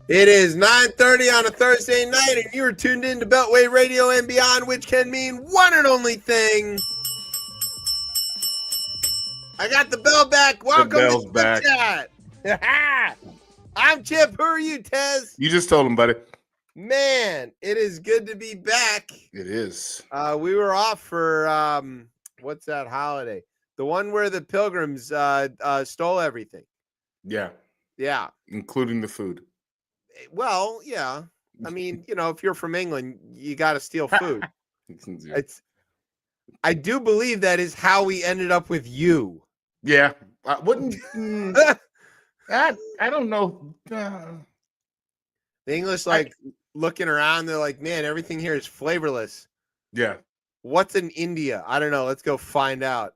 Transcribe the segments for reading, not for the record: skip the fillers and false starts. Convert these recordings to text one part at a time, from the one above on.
It is 9:30 on a Thursday night, and you are tuned in to Beltway Radio and Beyond, which can mean one and only thing. I got the bell back. The Welcome bell's to back. ChipChat. I'm Chip. Who are you, Tez? You just told him, buddy. Man, it is good to be back. It is. We were off for, what's that holiday? The one where the pilgrims stole everything. Yeah. Yeah. Including the food. Well, yeah. I mean, if you're from England, you got to steal food. I do believe that is how we ended up with you. Yeah. I wouldn't. I don't know. The English, looking around, they're like, man, everything here is flavorless. Yeah. What's in India? I don't know. Let's go find out.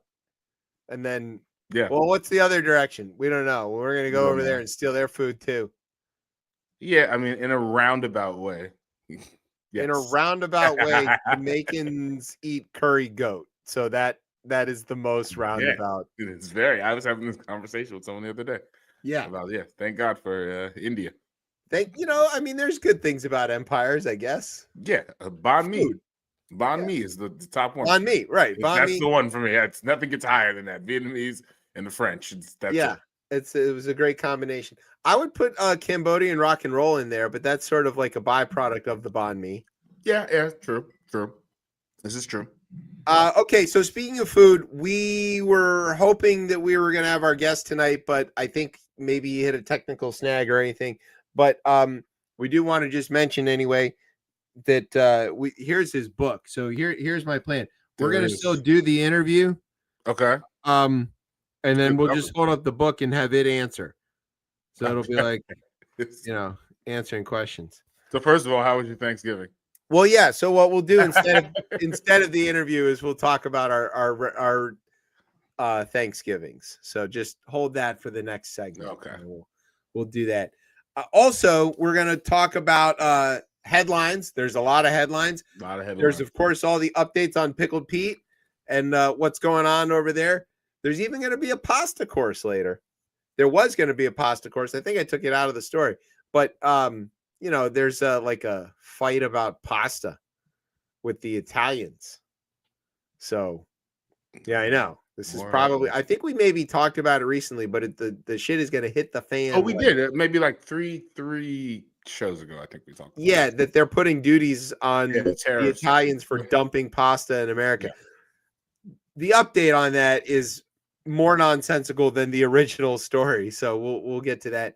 And then, yeah. Well, what's the other direction? We don't know. We're going to go over there and steal their food too. Yeah, I mean, in a roundabout way. Yes. In a roundabout way, Jamaicans eat curry goat. So that is the most roundabout. Yeah, it's very. I was having this conversation with someone the other day. Yeah. About thank God for India. I mean, there's good things about empires, I guess. Yeah, banh mi. Banh mi is the top one. Banh mi, right? That's the one for me. Nothing gets higher than that. Vietnamese and the French. It was a great combination. I would put Cambodian rock and roll in there, but that's sort of like a byproduct of the banh mi. Yeah, true. This is true. Okay, so speaking of food, we were hoping that we were going to have our guest tonight, but I think maybe he hit a technical snag or anything. But we do want to just mention anyway that here's his book. So here's my plan. We're going to still do the interview. Okay. And then we'll just hold up the book and have it answer. So it'll be like, answering questions. So first of all, how was your Thanksgiving? Well, yeah. So what we'll do instead of the interview is we'll talk about our Thanksgivings. So just hold that for the next segment. Okay. We'll do that. Also, we're going to talk about headlines. There's a lot of headlines. There's, of course, all the updates on Pickled Pete and what's going on over there. There's even going to be a pasta course later. There was going to be a pasta course. I think I took it out of the story. But, there's a fight about pasta with the Italians. So, yeah, I know. This is probably, I think we maybe talked about it recently, but the shit is going to hit the fan. Oh, we did. Maybe like three shows ago, I think we talked about it. That they're putting duties on the Italians for dumping pasta in America. Yeah. The update on that is more nonsensical than the original story. So we'll get to that.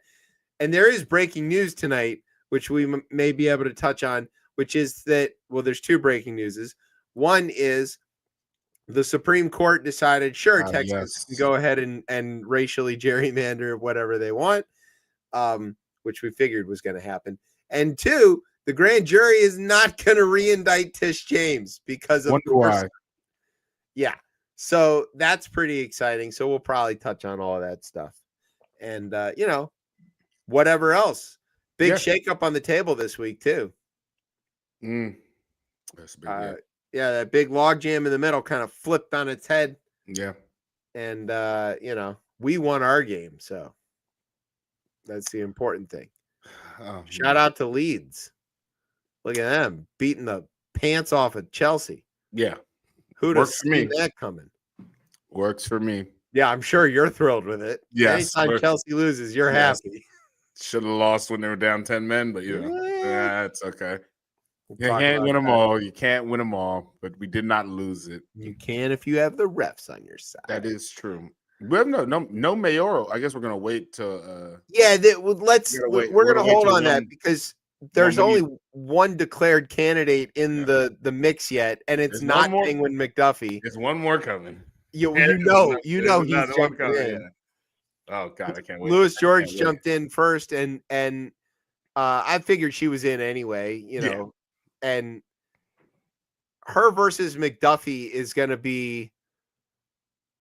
And there is breaking news tonight, which we may be able to touch on, which is that, there's two breaking newses. One is the Supreme Court decided, Texas can go ahead and racially gerrymander whatever they want, which we figured was going to happen. And two, the grand jury is not going to re-indict Tish James because of why. Yeah. So that's pretty exciting. So we'll probably touch on all of that stuff. And, whatever else. Big shakeup on the table this week, too. That's big, that big log jam in the middle kind of flipped on its head. Yeah. And, we won our game. So that's the important thing. Shout out to Leeds. Look at them beating the pants off of Chelsea. Yeah. Who'd have seen that coming? Works for me. Yeah, I'm sure you're thrilled with it. Yes. Anytime Chelsea loses, you're happy. Should have lost when they were down 10 men, but it's okay. You can't win them all. You can't win them all, but we did not lose it. You can if you have the refs on your side. That is true. We have no mayoral. I guess we're gonna wait till. We're gonna hold on that because there's only one declared candidate in the mix yet, and it's not Penguin McDuffie. There's one more coming. You know he's jumping in. Yeah. Oh God, I can't wait. Louis George jumped in first, and I figured she was in anyway. And her versus McDuffie is going to be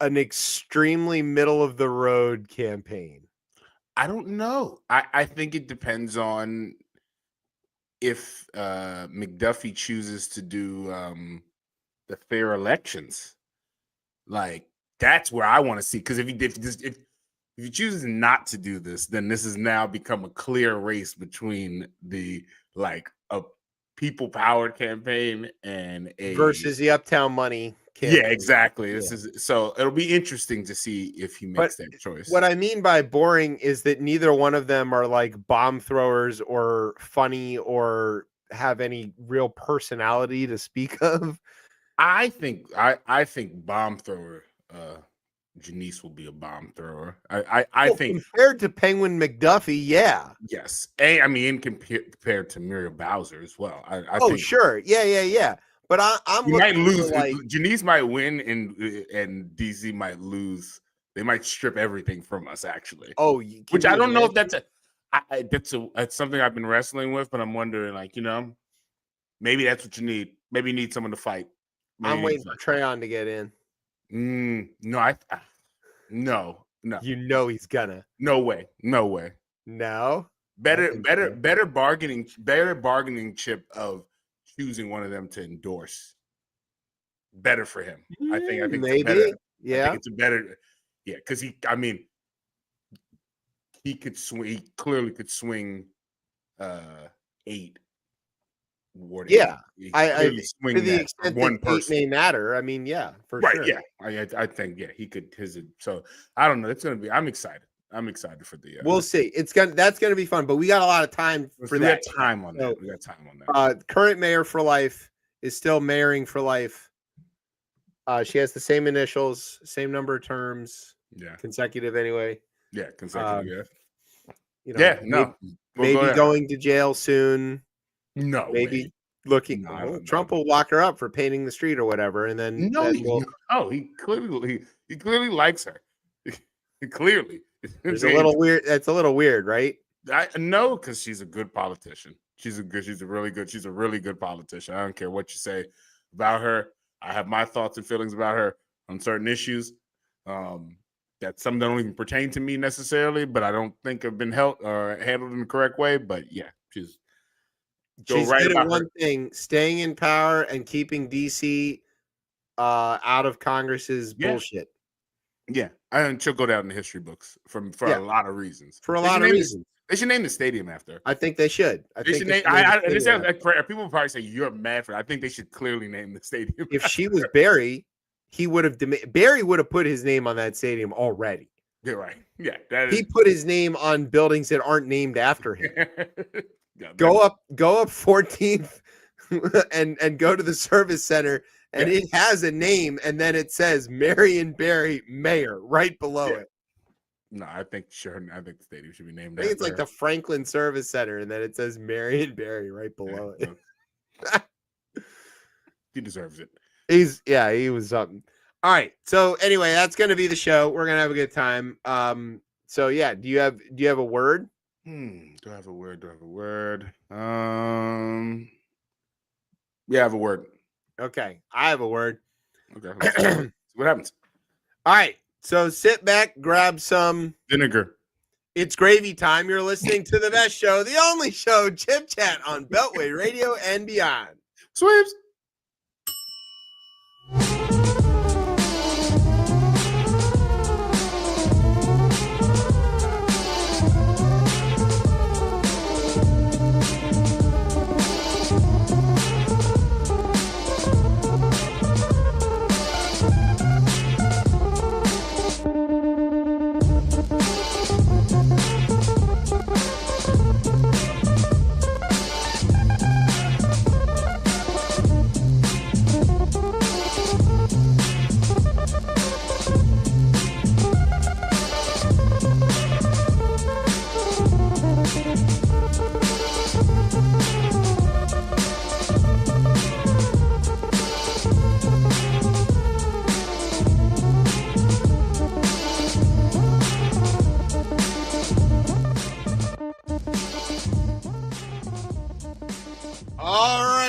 an extremely middle of the road campaign. I don't know. I think it depends on if McDuffie chooses to do the fair elections. Like that's where I want to see, because if If he chooses not to do this, then this has now become a clear race between the a people-powered campaign and versus the Uptown Money campaign. Yeah, exactly. This is so it'll be interesting to see if he makes that choice. What I mean by boring is that neither one of them are like bomb throwers or funny or have any real personality to speak of. I think bomb thrower Janice will be a bomb thrower. I think compared to Penguin McDuffie, yeah. Yes. I mean compared to Muriel Bowser as well. I think sure. Yeah. But I'm you might lose. Janice might win and DC might lose. They might strip everything from us, actually. Which I don't know if that's something I've been wrestling with, but I'm wondering, maybe that's what you need. Maybe you need someone to fight. I'm waiting for Trayon to get in. No, no. You know he's gonna. No way. No. Better bargaining chip of choosing one of them to endorse. Better for him. I think maybe. I think it's a better. Yeah, because he could swing. He clearly could swing 8. Yeah, I to the extent one person may matter. I mean, yeah, for sure. Yeah, I think he could. So I don't know. It's gonna be. I'm excited for the. We'll see. That's gonna be fun. But we got a lot of time for that. We got time on that. Current mayor for life is still mayoring for life. She has the same initials, same number of terms. Yeah, consecutive anyway. Yeah, consecutive. No. Maybe going to jail soon. No, maybe looking. Trump will lock her up for painting the street or whatever, and then he clearly likes her. Clearly, it's a little weird. That's a little weird, right? I know, because she's a good politician. She's a really good politician. I don't care what you say about her. I have my thoughts and feelings about her on certain issues. That some don't even pertain to me necessarily, but I don't think have been handled in the correct way. But yeah, she's good at one thing: staying in power and keeping DC out of Congress's bullshit. Yeah, and she'll go down in the history books for a lot of reasons. They should name the stadium after her. I think they should. People probably say you're mad for it. I think they should clearly name the stadium. If she was Barry, Barry would have put his name on that stadium already. You're right. Yeah, he put his name on buildings that aren't named after him. Go up 14th and go to the service center, and it has a name, and then it says Marion Barry Mayor right below it. No, I think the stadium should be named. I think it's like the Franklin Service Center, and then it says Marion Barry right below it. He deserves it. He was something. All right. So anyway, that's going to be the show. We're going to have a good time. So yeah, do you have a word? Do I have a word? Yeah, I have a word. Okay. I have a word. Okay. What happens? All right. So sit back, grab some vinegar. It's gravy time. You're listening to the best show, the only show, Chip Chat on Beltway Radio and beyond. Sweeps.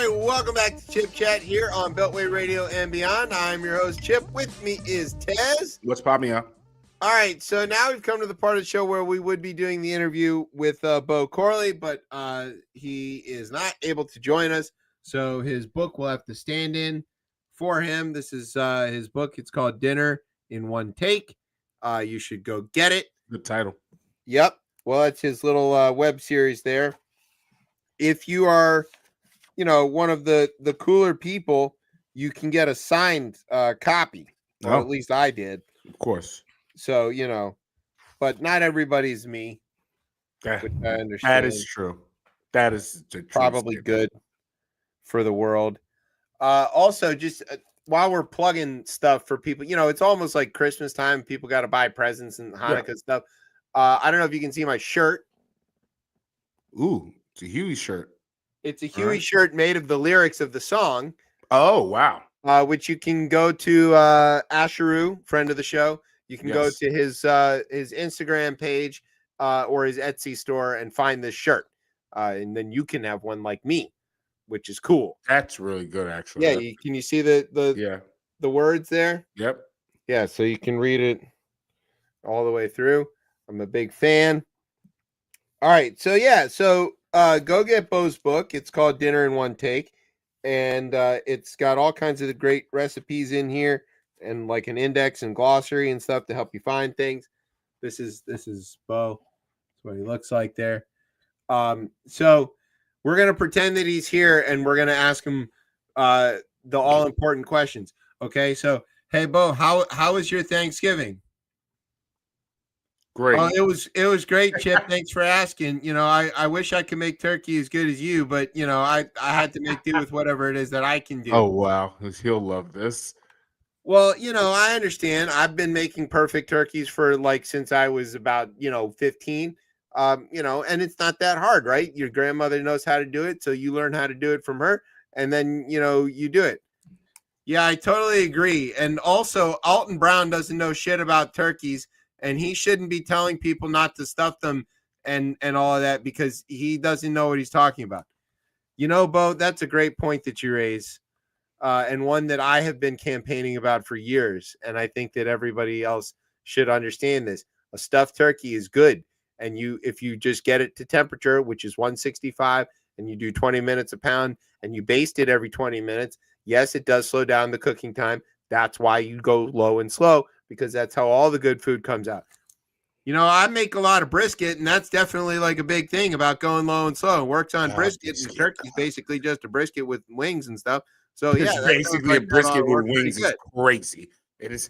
Welcome back to Chip Chat here on Beltway Radio and beyond. I'm your host, Chip. With me is Tez. What's popping up? All right, so now we've come to the part of the show where we would be doing the interview with Bo Corley, but he is not able to join us, so his book will have to stand in for him. This is his book. It's called Dinner in One Take. You should go get it. Good title. Yep. Well, it's his little web series there. If you are, one of the cooler people, you can get a signed copy. Well, at least I did. Of course. So, but not everybody's me. Which I understand. That is true. That is probably good for the world. Also, just while we're plugging stuff for people, it's almost like Christmas time. People got to buy presents and Hanukkah stuff. I don't know if you can see my shirt. Ooh, it's a Huey shirt. It's a Huey shirt made of the lyrics of the song. Oh, wow. Which you can go to Asheru, friend of the show. You can go to his Instagram page or his Etsy store and find this shirt. And then you can have one like me, which is cool. That's really good, actually. Yeah, can you see the words there? Yep. Yeah, so you can read it all the way through. I'm a big fan. All right, so go get Bo's book. It's called Dinner in One Take, and it's got all kinds of great recipes in here, and like an index and glossary and stuff to help you find things. This is Bo. That's what he looks like there. So we're gonna pretend that he's here, and we're gonna ask him the all important questions. Okay, so hey, Bo, how was your Thanksgiving? Great. Oh, it was great, Chip. Thanks for asking. I wish I could make turkey as good as you, but I had to make do with whatever it is that I can do. Oh, wow. He'll love this. Well, I understand. I've been making perfect turkeys for since I was about 15. And it's not that hard, right? Your grandmother knows how to do it, so you learn how to do it from her, and then you do it. Yeah, I totally agree. And also, Alton Brown doesn't know shit about turkeys. And he shouldn't be telling people not to stuff them and all of that because he doesn't know what he's talking about. Bo, that's a great point that you raise, and one that I have been campaigning about for years. And I think that everybody else should understand this. A stuffed turkey is good. And if you just get it to temperature, which is 165, and you do 20 minutes a pound, and you baste it every 20 minutes, yes, it does slow down the cooking time. That's why you go low and slow, because that's how all the good food comes out. I make a lot of brisket, and that's definitely like a big thing about going low and slow. It works on brisket, and turkey's basically just a brisket with wings and stuff. So it's basically a brisket with wings is crazy.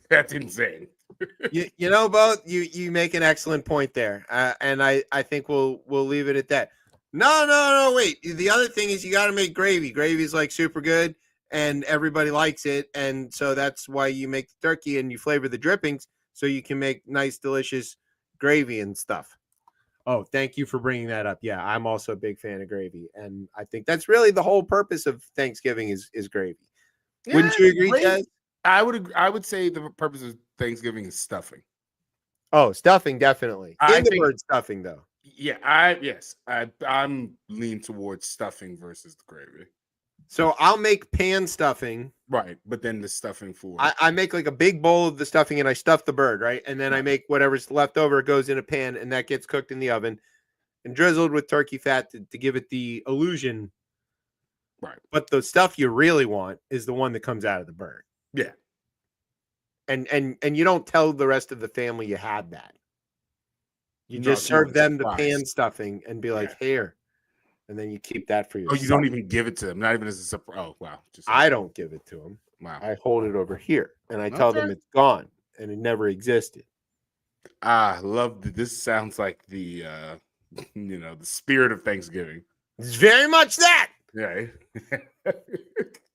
That's insane. Bo, you make an excellent point there, and I think we'll leave it at that. No, wait. The other thing is you got to make gravy. Gravy is super good, and everybody likes it, and so that's why you make the turkey and you flavor the drippings so you can make nice, delicious gravy and stuff. Oh, thank you for bringing that up. Yeah, I'm also a big fan of gravy, and I think that's really the whole purpose of Thanksgiving is gravy. Yeah, wouldn't you agree, Jez? I would say the purpose of Thanksgiving is stuffing. Oh, stuffing, definitely. The word stuffing, though. Yeah, I'm leaning towards stuffing versus the gravy. So I'll make pan stuffing. Right, but then the stuffing for I make like a big bowl of the stuffing and I stuff the bird, right? And then I make whatever's left over goes in a pan and that gets cooked in the oven and drizzled with turkey fat to give it the illusion. Right. But the stuff you really want is the one that comes out of the bird. Yeah. And you don't tell the rest of the family you had that. You just serve them the pan stuffing and be like, here. And then you keep that for yourself. Oh, you don't even give it to them, not even as a surprise. Oh, wow. I don't give it to them. Wow. I hold it over here, and I tell them it's gone, and it never existed. I love this. Sounds like the, the spirit of Thanksgiving. It's very much that. Yeah.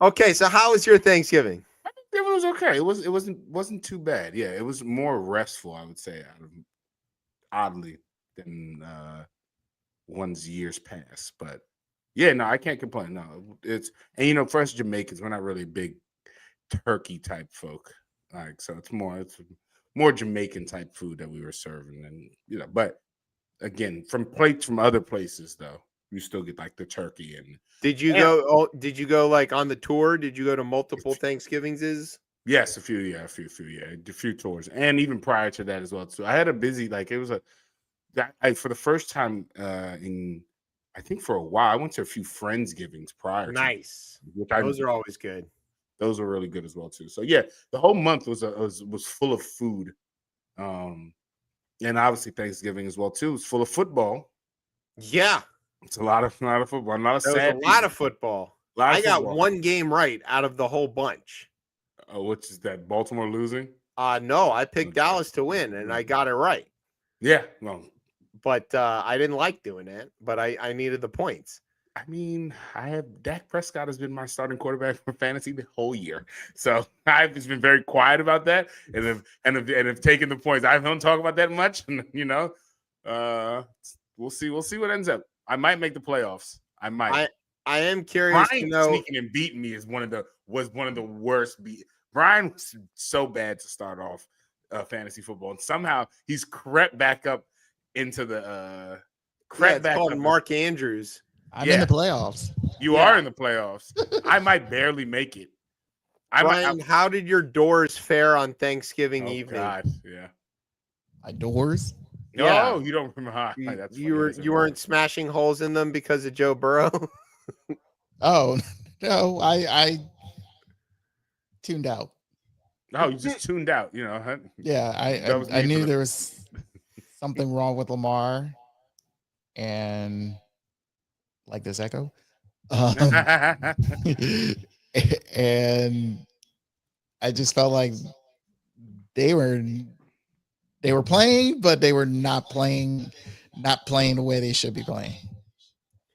Okay, so how was your Thanksgiving? It was okay. It wasn't too bad. Yeah, it was more restful, I would say, oddly than one's years past. But yeah, no, I can't complain. No, for us Jamaicans, we're not really big turkey type folk. So it's more Jamaican type food that we were serving, and but again, from plates from other places though, you still get like the turkey. And did you go like on the tour? Did you go to multiple Thanksgivings? Yes, a few tours, and even prior to that as well too. I had a busy for the first time I think for a while. I went to a few Friendsgivings prior. Nice. Those are always good. Those were really good as well too. So yeah, the whole month was full of food. And obviously Thanksgiving as well too. It's full of football. Yeah. It's a lot of football, a lot of There was a lot of football. I got one game right out of the whole bunch. Which is that Baltimore losing? No, I picked Dallas to win, and I got it right. Yeah, no. But I didn't like doing that, but I needed the points. I mean, Dak Prescott has been my starting quarterback for fantasy the whole year, so I've just been very quiet about that, and have taken the points. I don't talk about that much, you know. We'll see what ends up. I might make the playoffs. I might. I am curious Brian to know. Sneaking and beating me was one of the worst. Brian was so bad to start off fantasy football, and somehow he's crept back up into the it's called Mark Andrews. I'm in the playoffs. You are in the playoffs. I might barely make it. Brian, how did your doors fare on Thanksgiving evening? God, yeah. My doors? No, you don't remember. You weren't smashing holes in them because of Joe Burrow? Oh, no, I tuned out. No, you just tuned out, you know. Yeah, I knew there was something wrong with Lamar, and like this echo. And I just felt like they were playing, but they were not playing the way they should be playing.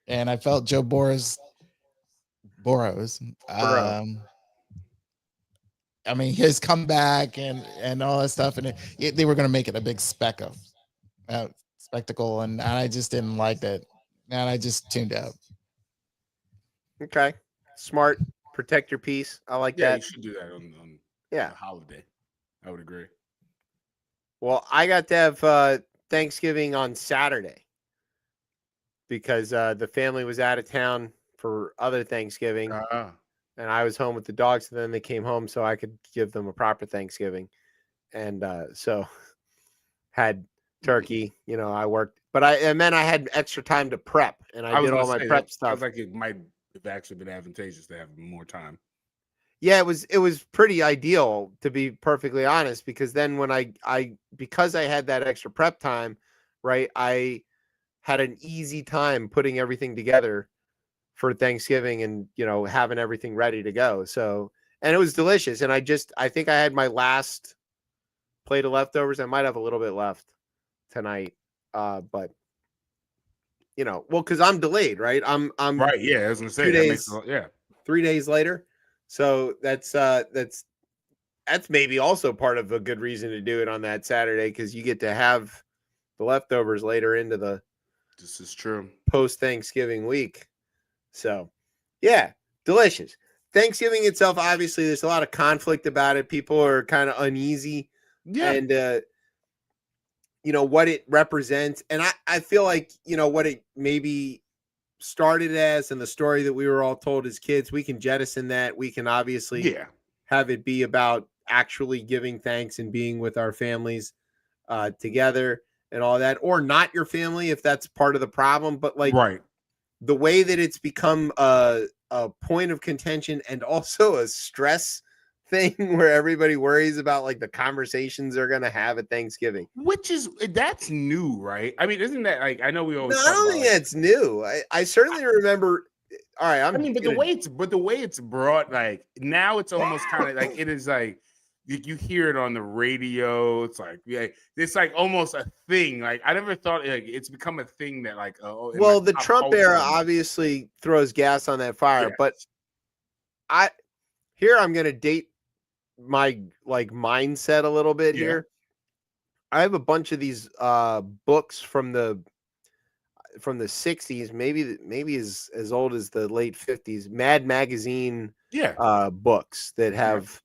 And I felt Joe Burrows. I mean, his comeback and all that stuff, and they were going to make it a big spectacle, and I just didn't like that, and I just tuned out. Okay, smart. Protect your peace. I like that. You should do that on a holiday. I would agree. Well, I got to have Thanksgiving on Saturday because the family was out of town for other Thanksgiving. And I was home with the dogs, and then they came home so I could give them a proper Thanksgiving. And so had turkey, you know, I worked, but it meant I had extra time to prep, and I did all my prep stuff. Sounds like it might have actually been advantageous to have more time. Yeah, it was pretty ideal, to be perfectly honest, because then when because I had that extra prep time, right, I had an easy time putting everything together for Thanksgiving and, you know, having everything ready to go. So, and it was delicious. And I think I had my last plate of leftovers. I might have a little bit left tonight. But you know, well, cause I'm delayed, right? I'm right. Yeah. I was going to say 2 days, 3 days later. So that's maybe also part of a good reason to do it on that Saturday. Cause you get to have the leftovers later into this is true. Post Thanksgiving week. So, yeah, delicious. Thanksgiving itself, obviously, there's a lot of conflict about it. People are kind of uneasy. Yeah. And, you know, what it represents. And I feel like, you know, what it maybe started as and the story that we were all told as kids, we can jettison that. We can obviously have it be about actually giving thanks and being with our families together and all that. Or not your family if that's part of the problem. But, like, the way that it's become a point of contention and also a stress thing where everybody worries about like the conversations they're going to have at Thanksgiving, that's new, right? I mean, isn't that like, I know we always, I don't think that's new. I certainly remember. All right. But the way it's brought, like now it's almost kind of like, it is like, you hear it on the radio. It's like, it's like almost a thing. Like I never thought it's become a thing that like, well, the Trump era obviously throws gas on that fire, but I'm going to date my like mindset a little bit here. I have a bunch of these books from the 60s, maybe as old as the late 50s, Mad Magazine books that have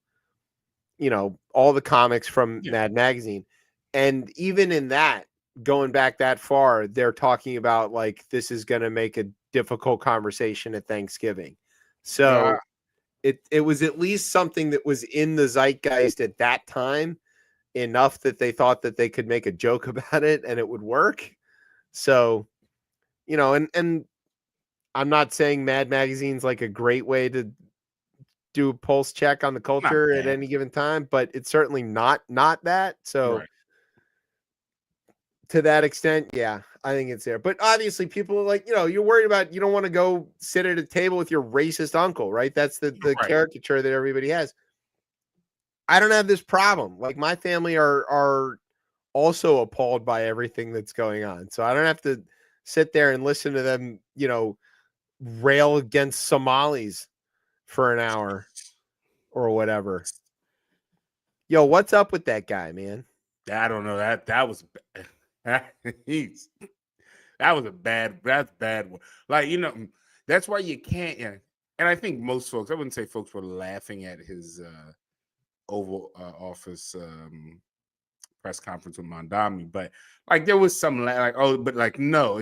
you know, all the comics from Mad Magazine. And even in that, going back that far, they're talking about like, this is going to make a difficult conversation at Thanksgiving. So it was at least something that was in the zeitgeist at that time enough that they thought that they could make a joke about it and it would work. So, you know, and I'm not saying Mad Magazine's like a great way to do a pulse check on the culture at any given time, but it's certainly not that. So To that extent, yeah, I think it's there. But obviously, people are like, you're worried about, you don't want to go sit at a table with your racist uncle, right? That's the Right. caricature that everybody has. I don't have this problem. Like, my family are also appalled by everything that's going on. So I don't have to sit there and listen to them, rail against Somalis for an hour or whatever. Yo, what's up with that guy, man? I don't know. That was that was a bad. That's bad one. Like, that's why you can't. And I think most folks, I wouldn't say folks were laughing at his Oval Office press conference with Mondami, but like there was some no,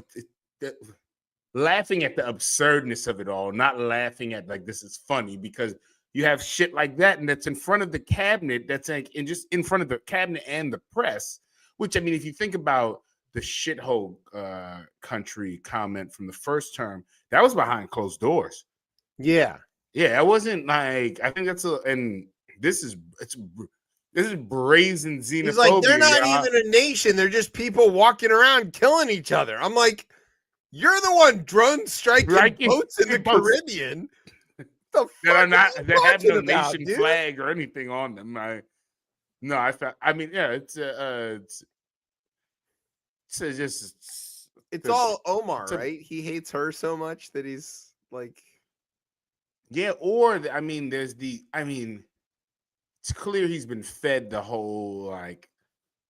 laughing at the absurdness of it all, not laughing at like this is funny, because you have shit like that, and that's in front of the cabinet, that's like just in front of the cabinet and the press, which, I mean, if you think about the shithole country comment from the first term, that was behind closed doors. Yeah. Yeah, it wasn't like, I think this is brazen xenophobia. He's like, they're not even a nation. They're just people walking around killing each other. I'm like, you're the one drone striking boats in the Caribbean. That have no nation flag or anything on them. It's all Omar, right? He hates her so much that he's like, yeah. It's clear he's been fed the whole, like,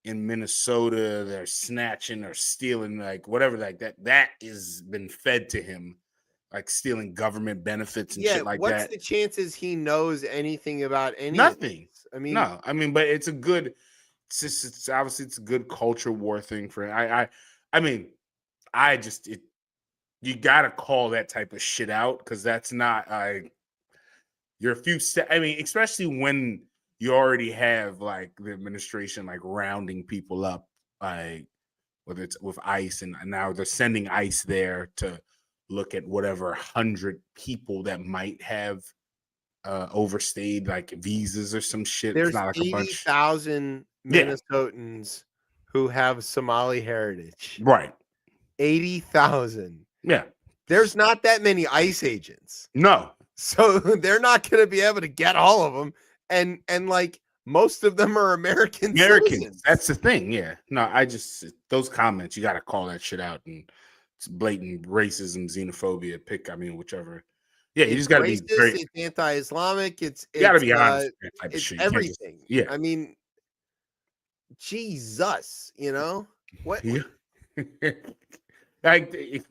in Minnesota they're snatching or stealing, like whatever, like that is been fed to him, like stealing government benefits and shit like that. What's the chances he knows anything about anything? Nothing. I mean, no. I mean, but it's obviously it's a good culture war thing for him. You gotta call that type of shit out, because that's not you're a few steps. I mean, especially when you already have like the administration like rounding people up, like whether it's with ICE, and now they're sending ICE there to look at whatever 100 people that might have overstayed like visas or some shit. There's it's not like 80,000 Minnesotans who have Somali heritage. Right. 80,000. Yeah. There's not that many ICE agents. No. So they're not going to be able to get all of them. And like most of them are Americans. That's the thing. Yeah. No, those comments, you got to call that shit out. And it's blatant racism, xenophobia, whichever. Yeah, you just got to be great. It's anti-Islamic. You got to be honest. It's everything. Yeah. I mean, Jesus, what? Yeah. Like, if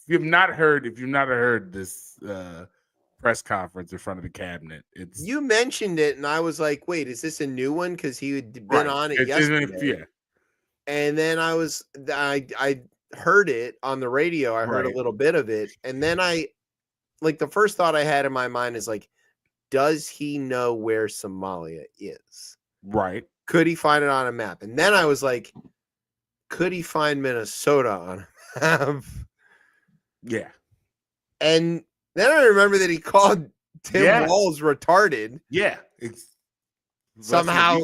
you've not heard this press conference in front of the cabinet, you mentioned it, and I was like, wait, is this a new one? Because he had been on it yesterday. Yeah. And then I heard it on the radio. I heard a little bit of it, and then the first thought I had in my mind is like, does he know where Somalia is? Right. Could he find it on a map? And then I was like, could he find Minnesota on a map? Yeah. And then I remember that he called Tim Walz retarded. Yeah. Somehow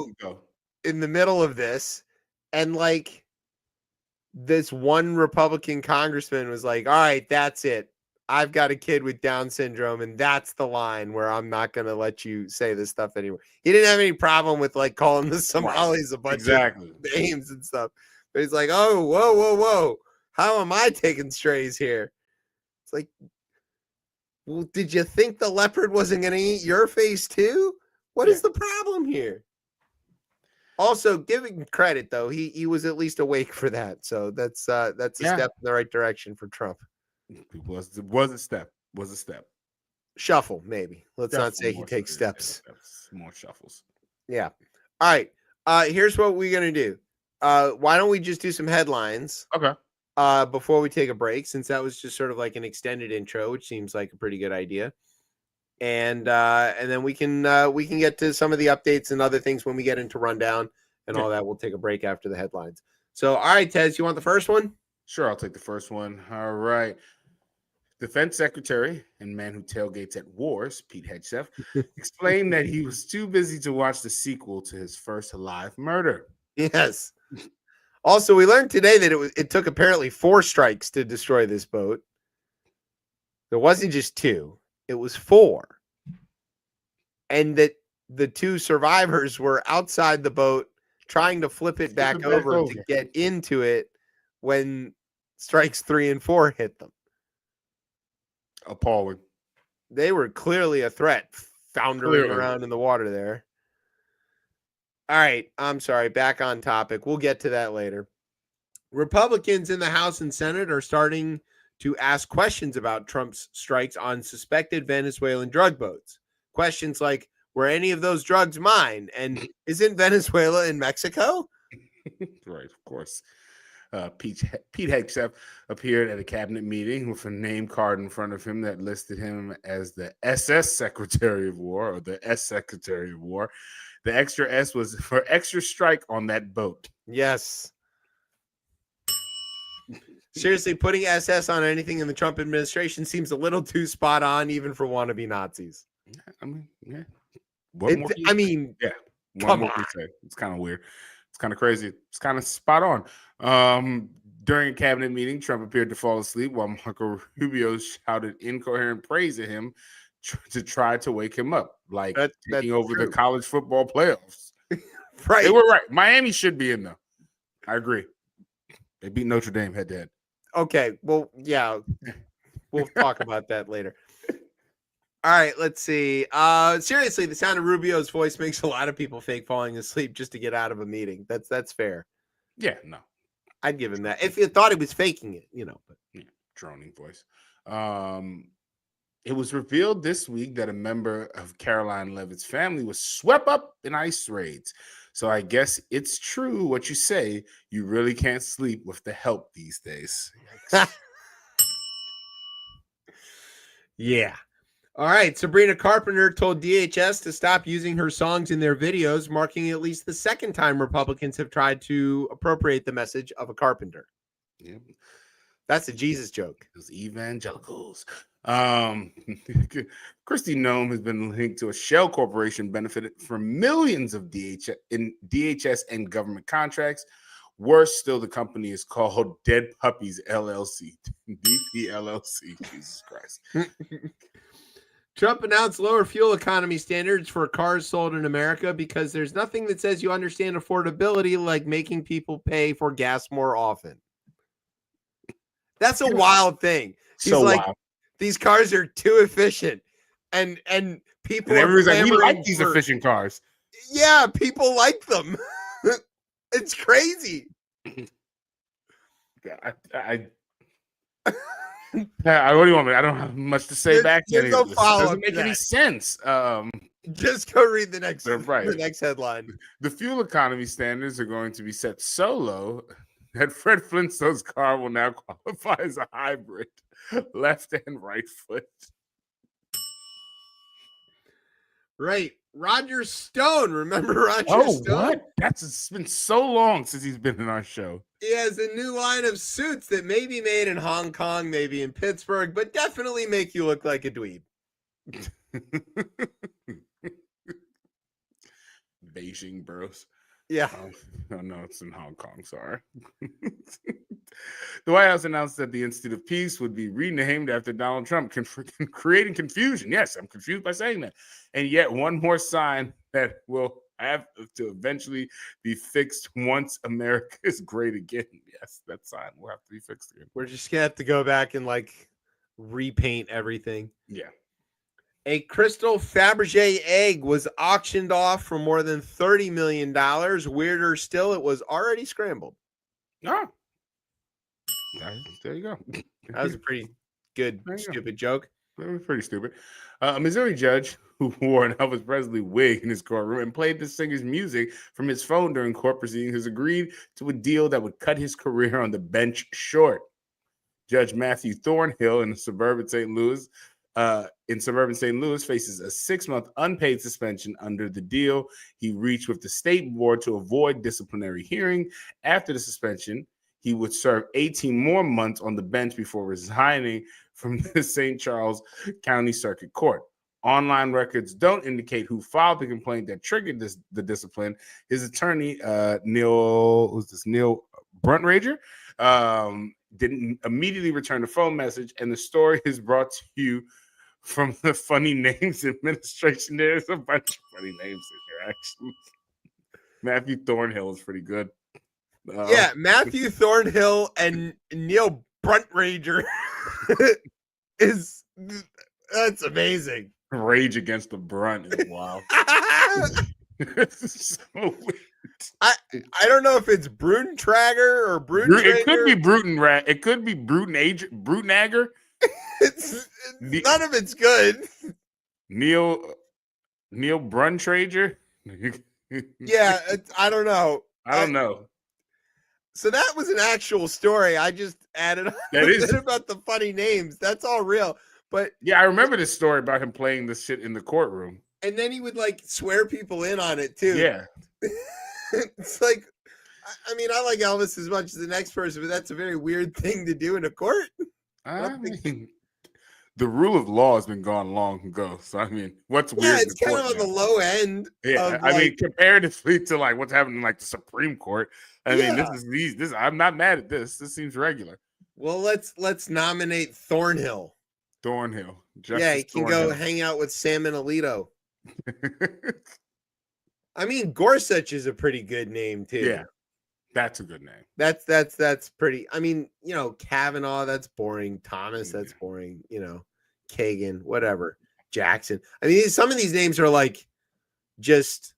in the middle of this. And like this one Republican congressman was like, all right, that's it. I've got a kid with Down syndrome, and that's the line where I'm not going to let you say this stuff anymore. He didn't have any problem with like calling the Somalis a bunch of names and stuff. But he's like, oh, whoa. How am I taking strays here? It's like, well, did you think the leopard wasn't going to eat your face too? What is the problem here? Also, giving credit though, he was at least awake for that. So that's a step in the right direction for Trump. It was a step. Shuffle, maybe. Let's not say he takes steps. More shuffles. Yeah. All right. Here's what we're gonna do. Why don't we just do some headlines? Okay. Before we take a break, since that was just sort of like an extended intro, which seems like a pretty good idea. And then we can get to some of the updates and other things when we get into rundown and all that. We'll take a break after the headlines. So, all right, Tez, you want the first one? Sure, I'll take the first one. All right. Defense Secretary and man who tailgates at wars, Pete Hegseth, explained that he was too busy to watch the sequel to his first live murder. Yes. Also, we learned today that it took apparently 4 strikes to destroy this boat. There wasn't just 2, it was 4. And that the 2 survivors were outside the boat trying to flip it back over to get into it when strikes 3 and 4 hit them. Appalling. They were clearly a threat, foundering around in the water there. All right, I'm sorry, back on topic. We'll get to that later. Republicans in the House and Senate are starting to ask questions about Trump's strikes on suspected Venezuelan drug boats. Questions like, were any of those drugs mine? And isn't Venezuela in Mexico? Right, of course. Pete Hegseth appeared at a cabinet meeting with a name card in front of him that listed him as the SS Secretary of War, or the S Secretary of War. The extra S was for extra strike on that boat. Yes. Seriously, putting SS on anything in the Trump administration seems a little too spot on, even for wannabe Nazis. I mean, yeah. Come on. It's kind of weird. It's kind of crazy. It's kind of spot on. During a cabinet meeting, Trump appeared to fall asleep while Marco Rubio shouted incoherent praise at him to try to wake him up, like taking over the college football playoffs. Right. They were right. Miami should be in, though. I agree. They beat Notre Dame head-to-head. Okay. Well, yeah. We'll talk about that later. All right, let's see. Seriously, the sound of Rubio's voice makes a lot of people fake falling asleep just to get out of a meeting. That's fair. Yeah, no. I'd give him that. If you thought he was faking it, but yeah, droning voice. It was revealed this week that a member of Caroline Leavitt's family was swept up in ICE raids. So I guess it's true what you say. You really can't sleep with the help these days. Yeah. All right. Sabrina Carpenter told DHS to stop using her songs in their videos, marking at least the second time Republicans have tried to appropriate the message of a carpenter. Yep. That's a Jesus joke. Those evangelicals. Kristi Noem has been linked to a shell corporation benefited from millions of DHS and government contracts. Worse still, the company is called Dead Puppies LLC. DPLLC. Jesus Christ. Trump announced lower fuel economy standards for cars sold in America because there's nothing that says you understand affordability like making people pay for gas more often. That's a wild thing. He's like, wild. These cars are too efficient. And people are like, we like these efficient cars. Yeah, people like them. It's crazy. What do you want me? I don't have much to say back to it. Doesn't make any sense. Just go read the next headline. The fuel economy standards are going to be set so low that Fred Flintstone's car will now qualify as a hybrid, left and right foot. Right. Roger Stone. Remember Roger Stone? Oh, what? It's been so long since he's been in our show. He has a new line of suits that may be made in Hong Kong, maybe in Pittsburgh, but definitely make you look like a dweeb. Beijing bros. Yeah. No, it's in Hong Kong. Sorry. The White House announced that the Institute of Peace would be renamed after Donald Trump, creating confusion. Yes, I'm confused by saying that. And yet one more sign that will have to eventually be fixed once America is great again. Yes, that sign will have to be fixed again. We're just going to have to go back and repaint everything. Yeah. A Crystal Fabergé egg was auctioned off for more than $30 million. Weirder still, it was already scrambled. Oh. There you go. That was a pretty good, stupid joke. That was pretty stupid. A Missouri judge who wore an Elvis Presley wig in his courtroom and played the singer's music from his phone during court proceedings has agreed to a deal that would cut his career on the bench short. Judge Matthew Thornhill in suburban St. Louis faces a 6-month unpaid suspension under the deal he reached with the state board to avoid disciplinary hearing. After the suspension, he would serve 18 more months on the bench before resigning from the St. Charles County Circuit Court. Online records don't indicate who filed the complaint that triggered the discipline. His attorney, Neil Bruntrager, didn't immediately return the phone message, and the story is brought to you from the Funny Names Administration. There's a bunch of funny names in here, actually. Matthew Thornhill is pretty good. Yeah, Matthew Thornhill and Neil Bruntrager that's amazing. Rage Against the Brunt is wild. So weird. I don't know if it's Bruntrager or Bruntrager. It could be Brutenrag. It could be Brutnagger. None of it's good. Neil Bruntrager. Yeah, I don't know. I don't know. So that was an actual story. I just added on about the funny names. That's all real. But yeah, I remember this story about him playing this shit in the courtroom. And then he would like swear people in on it too. Yeah. It's like, I mean, I like Elvis as much as the next person, but that's a very weird thing to do in a court. I mean, the rule of law has been gone long ago. So I mean, what's weird? Yeah, it's kind of on the low end. Yeah, I mean, comparatively to like what's happening in like the Supreme Court. I mean, this. I'm not mad at this. This seems regular. Well, let's nominate Thornhill. Yeah, he can go hang out with Sam and Alito. I mean, Gorsuch is a pretty good name too. Yeah, that's a good name. That's pretty. I mean, Kavanaugh, that's boring. Thomas, that's boring. Kagan, whatever. Jackson. I mean, some of these names are like just.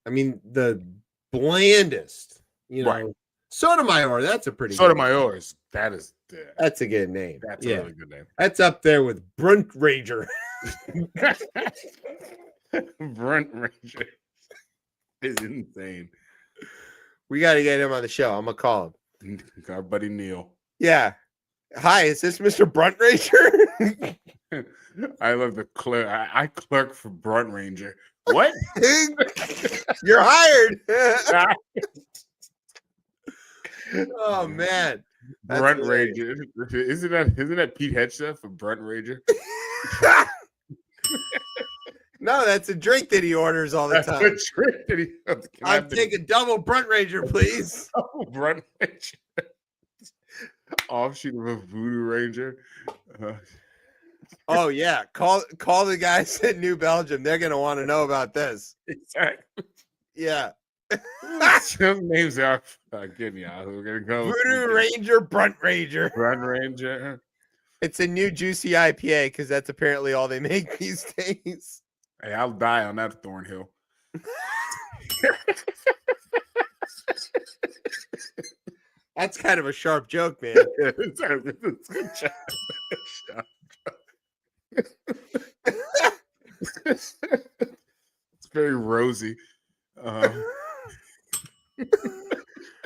I mean, the blandest. Right. Sotomayor. That's a pretty. Sotomayor is that's a good name. That's a really good name. That's up there with Bruntrager. Bruntrager is insane. We got to get him on the show. I'm gonna call him. Our buddy Neil. Yeah. Hi, is this Mr. Bruntrager? I love the clerk. I clerk for Bruntrager. What? You're hired. Oh man. Bruntrager. Isn't that Pete Hegseth for Bruntrager? No, that's a drink that he orders all the time. That's a drink that I'll take a double Bruntrager, please. Double Bruntrager. Offshoot of a Voodoo Ranger. Oh yeah, call the guys at New Belgium. They're gonna want to know about this. Exactly. Yeah. Some names are getting you out. We're gonna go Voodoo Ranger, Bruntrager. It's a new juicy IPA because that's apparently all they make these days. Hey, I'll die on that Thornhill. That's kind of a sharp joke, man. It's very rosy.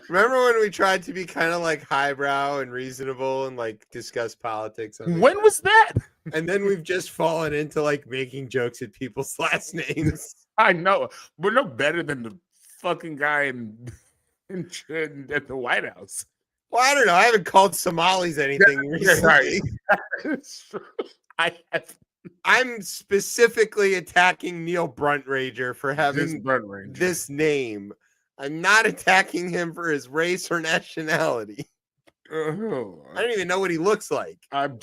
Remember when we tried to be kind of like highbrow and reasonable and like discuss politics? When was that? And then we've just fallen into like making jokes at people's last names. I know. We're no better than the fucking guy at the White House. Well, I don't know. I haven't called Somalis anything recently. I'm specifically attacking Neil Bruntrager for having this name. I'm not attacking him for his race or nationality. I don't even know what he looks like. I'm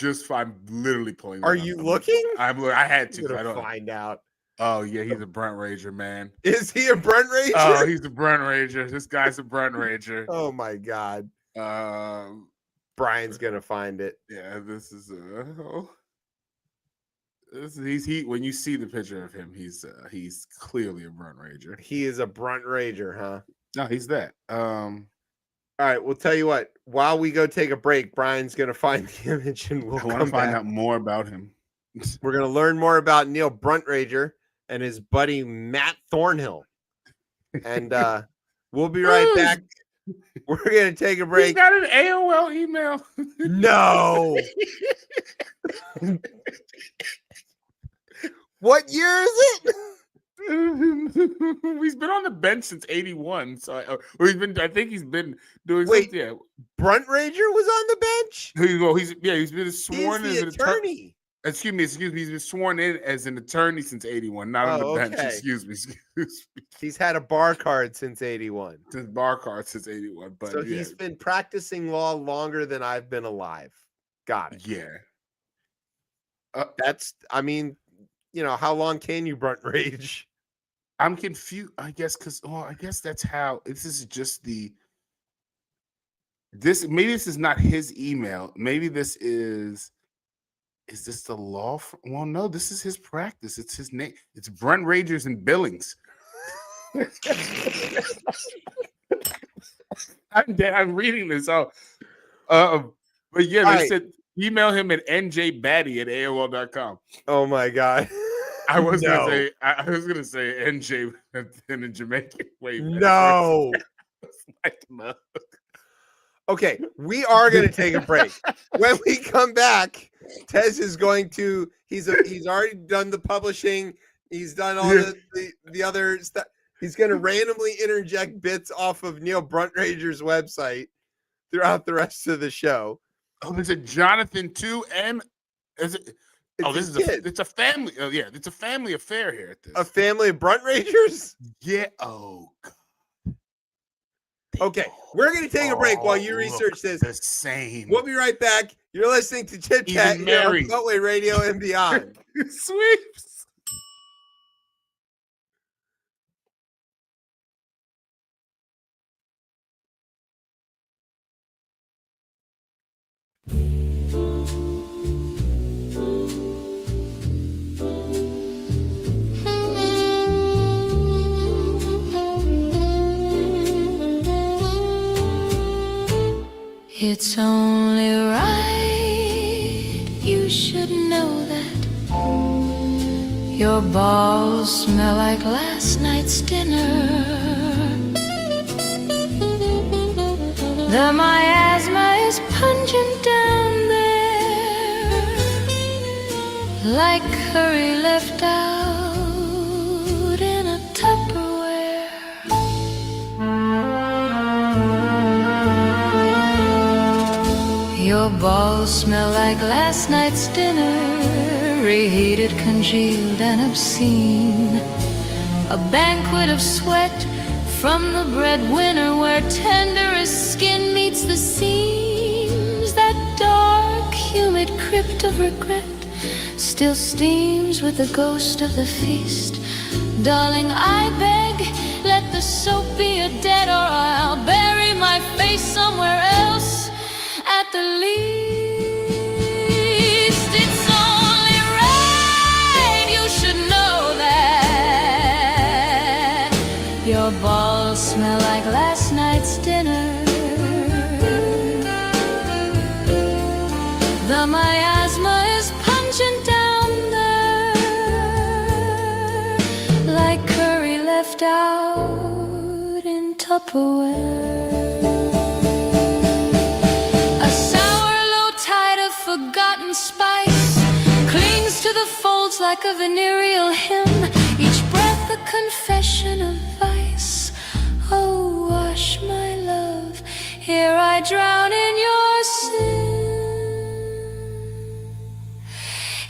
literally pulling. Are you looking? I had to. I don't find out. Oh yeah, he's a Bruntrager, man. Is he a Bruntrager? Oh, he's a Bruntrager. This guy's a Bruntrager. Oh my god. Brian's gonna find it. Yeah, this is when you see the picture of him, he's clearly a Bruntrager. He is a Bruntrager, huh? No, he's that. All right, we'll tell you what. While we go take a break, Brian's gonna find the image, and we'll find out more about him. We're gonna learn more about Neil Bruntrager and his buddy Matt Thornhill, and we'll be right back. We're gonna take a break. He got an AOL email. No. What year is it? He's been on the bench since '81. So, I think he's been doing. Wait, Bruntrager was on the bench. He's been sworn as an attorney. Excuse me. He's been sworn in as an attorney since 81, not on the bench. Okay. Excuse me. He's had a bar card since 81. His bar card since 81. But so he's been practicing law longer than I've been alive. Got it. Yeah. I mean, how long can you brunt rage? I'm confused, I guess, because I guess that's how this is just maybe this is not his email. Maybe this is this the law? Well, no, this is his practice. It's his name. It's Brent Ragers and Billings. I'm reading this out. But yeah, they said email him at njbatty@aol.com. Oh my God. I was gonna say NJ in a Jamaican way. No. No. Okay, we are going to take a break. When we come back, Tez is going to. He's already done the publishing. He's done all the other stuff. He's going to randomly interject bits off of Neil Bruntrager's website throughout the rest of the show. Oh, there's a Jonathan too, and is it? It's a family. Oh yeah, it's a family affair here at this. A family of Bruntragers? Yeah. Oh God. Okay, we're going to take a break while you research this. The same. We'll be right back. You're listening to Chip Chat here on Beltway Radio and beyond. Sweeps. It's only right, you should know that your balls smell like last night's dinner. The miasma is pungent down there, like curry left out in a Tupperware. Your balls smell like last night's dinner, reheated, congealed, and obscene. A banquet of sweat from the breadwinner, where tenderest skin meets the seams. That dark, humid crypt of regret still steams with the ghost of the feast. Darling, I beg, let the soap be a debt, or I'll bury my face somewhere else. At the least, it's only right, you should know that your balls smell like last night's dinner. The miasma is pungent down there, like curry left out in Tupperware. Forgotten spice clings to the folds like a venereal hymn, each breath a confession of vice. Oh, wash my love, here I drown in your sin.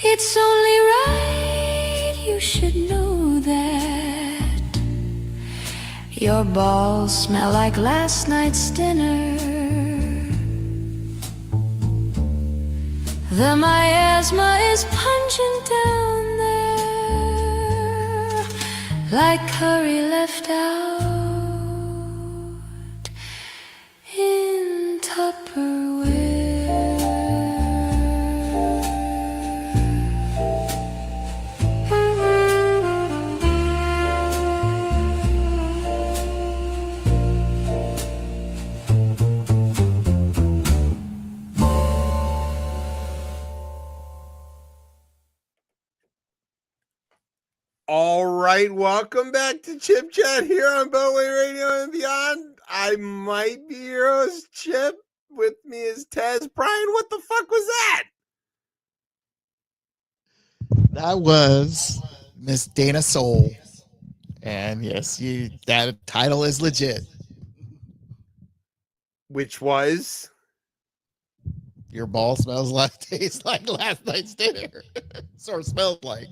It's only right, you should know that your balls smell like last night's dinner. The miasma is pungent down there, like curry left out in Tupperware. All right, welcome back to Chip Chat here on Beltway Radio and beyond. I might be your host, Chip. With me is Tez. Brian, what the fuck was that? That was Miss Dana Soul. And yes, that title is legit. Which was? your ball tastes like last night's dinner. Or smells like.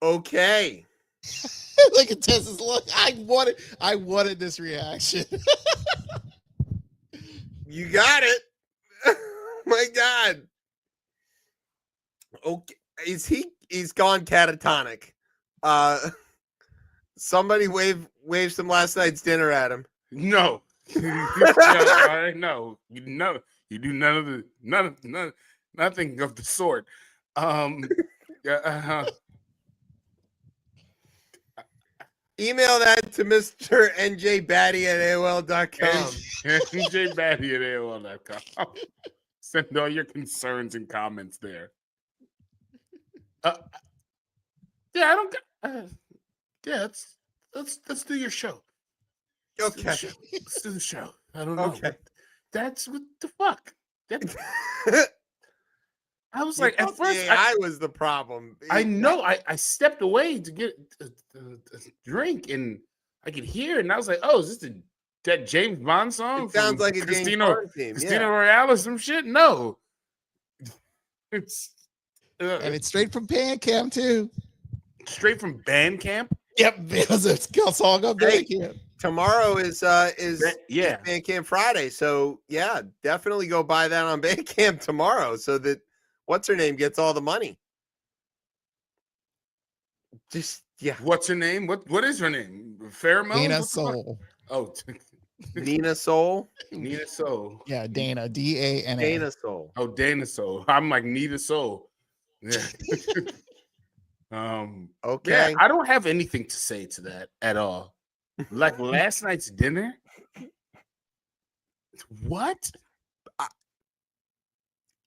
Okay. Look at Tess's look. I wanted this reaction. You got it. My God. Okay. He's gone catatonic. Somebody wave some last night's dinner at him. No. No. You do nothing of the sort. Email that to Mr. njbatty@aol.com. njbatty@aol.com. Send all your concerns and comments there. Yeah, I don't. Yeah, let's do your show. Okay, let's do the show. I don't know. Okay, that's what the fuck. I was like, at first, I was the problem. I know. I stepped away to get a drink, and I could hear, and I was like, "Oh, is this that James Bond song?" It sounds like a Christina Christina Royale or some shit. No, it's and it's straight from Bandcamp too. Straight from Bandcamp. Yep, because it's a song on Bandcamp. Tomorrow is Bandcamp Friday, so yeah, definitely go buy that on Bandcamp tomorrow, so that what's her name gets all the money. Just What's her name? What is her name? Pheromone? Dana Soul. Oh, Nina Soul. Nina Soul. Yeah, Dana. DANA. Dana Soul. Oh, Dana Soul. I'm like Nita Soul. Yeah. Okay. Yeah, I don't have anything to say to that at all. Like last night's dinner. What?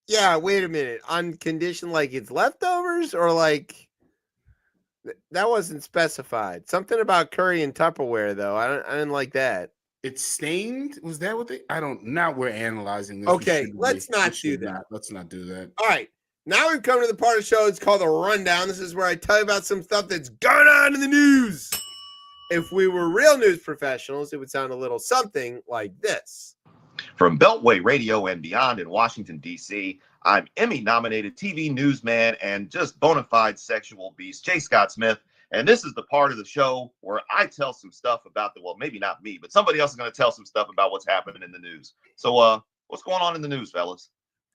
Yeah, wait a minute. On condition like it's leftovers or like that wasn't specified. Something about curry and Tupperware though. I didn't like that. It's stained? Was that what they? I don't. Now we're analyzing this. Okay, let's not do that. Let's not do that. All right. Now we've come to the part of the show. It's called the Rundown. This is where I tell you about some stuff that's going on in the news. If we were real news professionals, it would sound a little something like this. From Beltway Radio and beyond in Washington, D.C., I'm Emmy-nominated TV newsman and just bona fide sexual beast, J. Scott Smith. And this is the part of the show where I tell some stuff about well, maybe not me, but somebody else is going to tell some stuff about what's happening in the news. So what's going on in the news, fellas?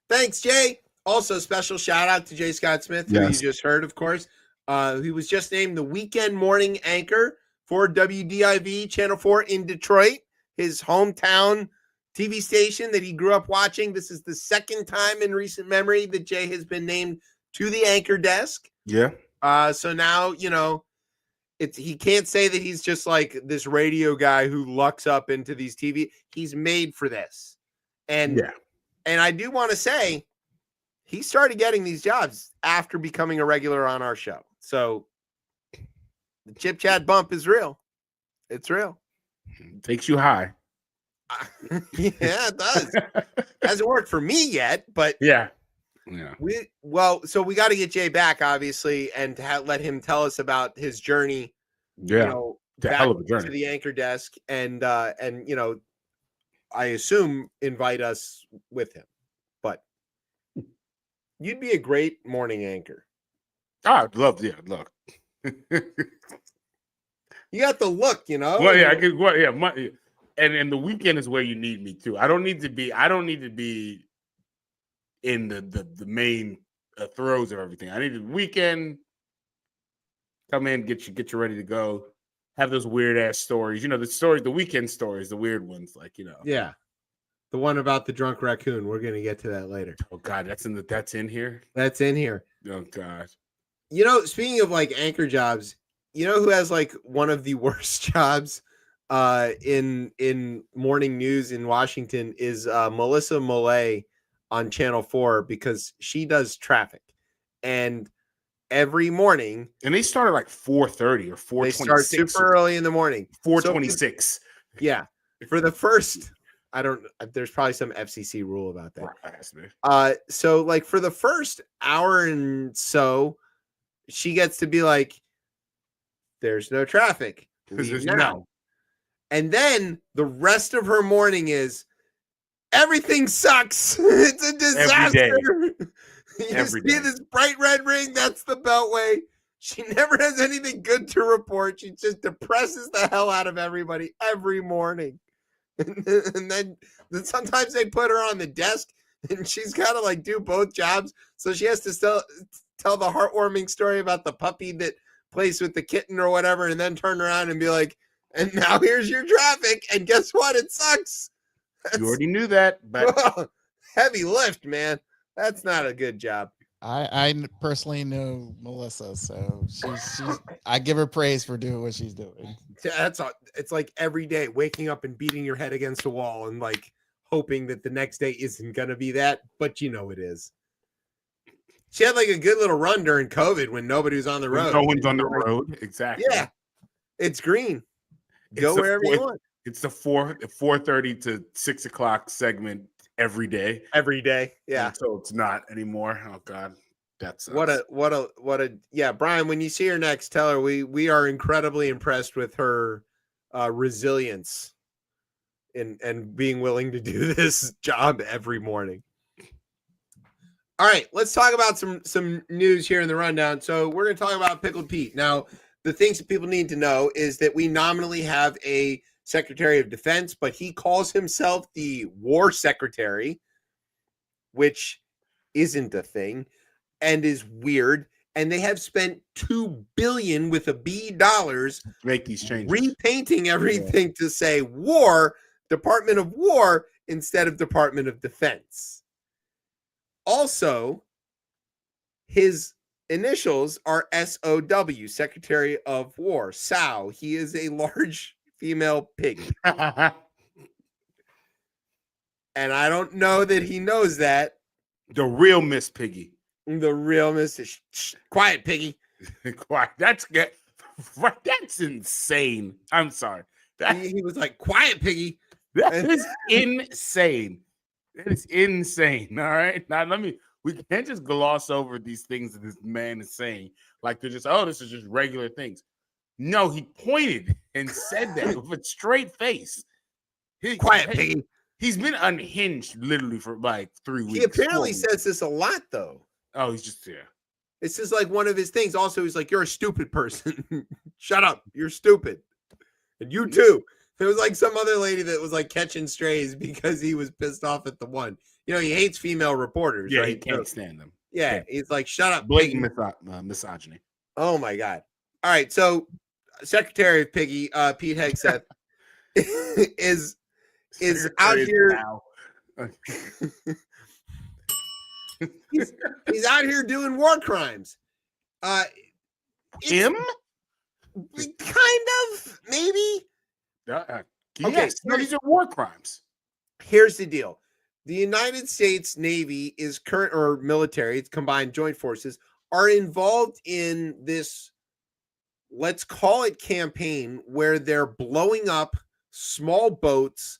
Thanks, Jay. Also, special shout out to J. Scott Smith, who you just heard, of course. He was just named the weekend morning anchor for WDIV Channel 4 in Detroit, his hometown TV station that he grew up watching. This is the second time in recent memory that Jay has been named to the anchor desk. Yeah. So now, he can't say that he's just like this radio guy who lucks up into these TV. He's made for this. And I do want to say he started getting these jobs after becoming a regular on our show. So the ChipChat bump is real. It's real. Takes you high. Yeah, it does. Hasn't worked for me yet, but yeah. So we got to get Jay back, obviously, and let him tell us about his journey. Yeah, back hell of a journey to the anchor desk, and I assume invite us with him. But you'd be a great morning anchor. I'd love, look. You got the look, Well, yeah, I could. Well, yeah, and the weekend is where you need me too. I don't need to be in the main throes of everything. I need the weekend. Come in, get you ready to go. Have those weird ass stories. The weekend stories, the weird ones, Yeah. The one about the drunk raccoon. We're gonna get to that later. Oh God, that's in here. That's in here. Oh God. Speaking of like anchor jobs, who has like one of the worst jobs in morning news in Washington is Melissa Millay on Channel 4, because she does traffic, and every morning, and they start at like 4:30 or 4:26. They start super early in the morning. 4:26. So yeah, for the first, there's probably some FCC rule about that. So like for the first hour and so, she gets to be like, "There's no traffic. Leave now." And then the rest of her morning is Everything sucks. It's a disaster. You see this bright red ring? That's the Beltway. She never has anything good to report. She just depresses the hell out of everybody every morning. And then sometimes they put her on the desk and she's got to like do both jobs. So she has to tell the heartwarming story about the puppy that plays with the kitten or whatever, and then turn around and be like, and now here's your traffic. And guess what? It sucks. You already knew that, but heavy lift, man. That's not a good job. I personally know Melissa, so she's I give her praise for doing what she's doing. It's like every day waking up and beating your head against a wall and like hoping that the next day isn't gonna be that, but you know it is. She had like a good little run during COVID when nobody was on the road. No one's on the road, exactly. Yeah, it's green. Go wherever you want. It's the 4:30 to 6 o'clock segment every day. Every day, yeah. So it's not anymore. Oh God, that's what a yeah. Brian, when you see her next, tell her we are incredibly impressed with her resilience and being willing to do this job every morning. All right, let's talk about some news here in the rundown. So we're going to talk about Pickled Pete. Now, the things that people need to know is that we nominally have a Secretary of Defense, but he calls himself the War Secretary, which isn't a thing and is weird. And they have spent $2 billion with a B dollars to make these changes, repainting everything to say War, Department of War, instead of Department of Defense. Also, his initials are SOW, Secretary of War, Sow. He is a large female pig. And I don't know that he knows that. The real Miss Piggy. The real Miss. Quiet, Piggy. Quiet. That's insane. I'm sorry. He was like, quiet, Piggy. That is insane. That is insane. All right. Now we can't just gloss over these things that this man is saying. Like they're just, this is just regular things. No, he pointed and said that with a straight face. Quiet, Piggy. He's been unhinged literally for like 3 weeks. He apparently says this a lot, though. Oh, he's just there. This is like one of his things. Also, he's like, you're a stupid person. Shut up. You're stupid. And you too. There was like some other lady that was like catching strays because he was pissed off at the one. You know, he hates female reporters, yeah, right? He can't stand them. Yeah, he's like, shut up. Blatant misogyny. Oh, my God. All right, so Secretary of Piggy, Pete Hegseth, is out here. he's out here doing war crimes. Him? Kind of, maybe. Yes, no, these are war crimes. Here's the deal. The United States Navy is military, it's combined joint forces, are involved in this, let's call it campaign, where they're blowing up small boats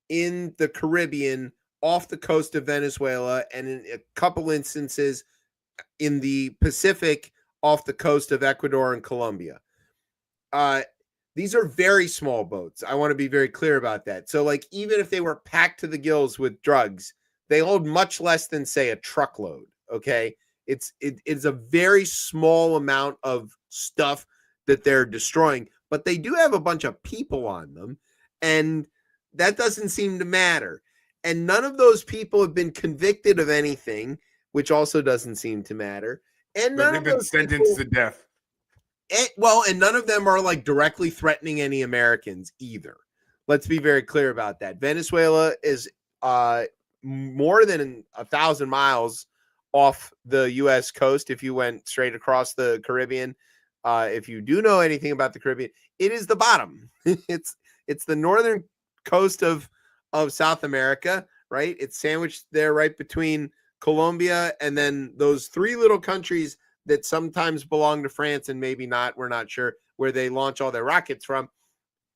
in the Caribbean off the coast of Venezuela, and in a couple instances in the Pacific off the coast of Ecuador and Colombia. These are very small boats. I want to be very clear about that. So, like, even if they were packed to the gills with drugs, they hold much less than, say, a truckload. Okay, it's a very small amount of stuff that they're destroying, but they do have a bunch of people on them, and that doesn't seem to matter. And none of those people have been convicted of anything, which also doesn't seem to matter. And none they've been sentenced to death. And none of them are like directly threatening any Americans either. Let's be very clear about that. Venezuela is more than 1,000 miles off the U.S. coast. If you went straight across the Caribbean, if you do know anything about the Caribbean, it is the bottom. It's the northern coast of South America, right? It's sandwiched there right between Colombia and then those three little countries that sometimes belong to France and maybe not, we're not sure, where they launch all their rockets from.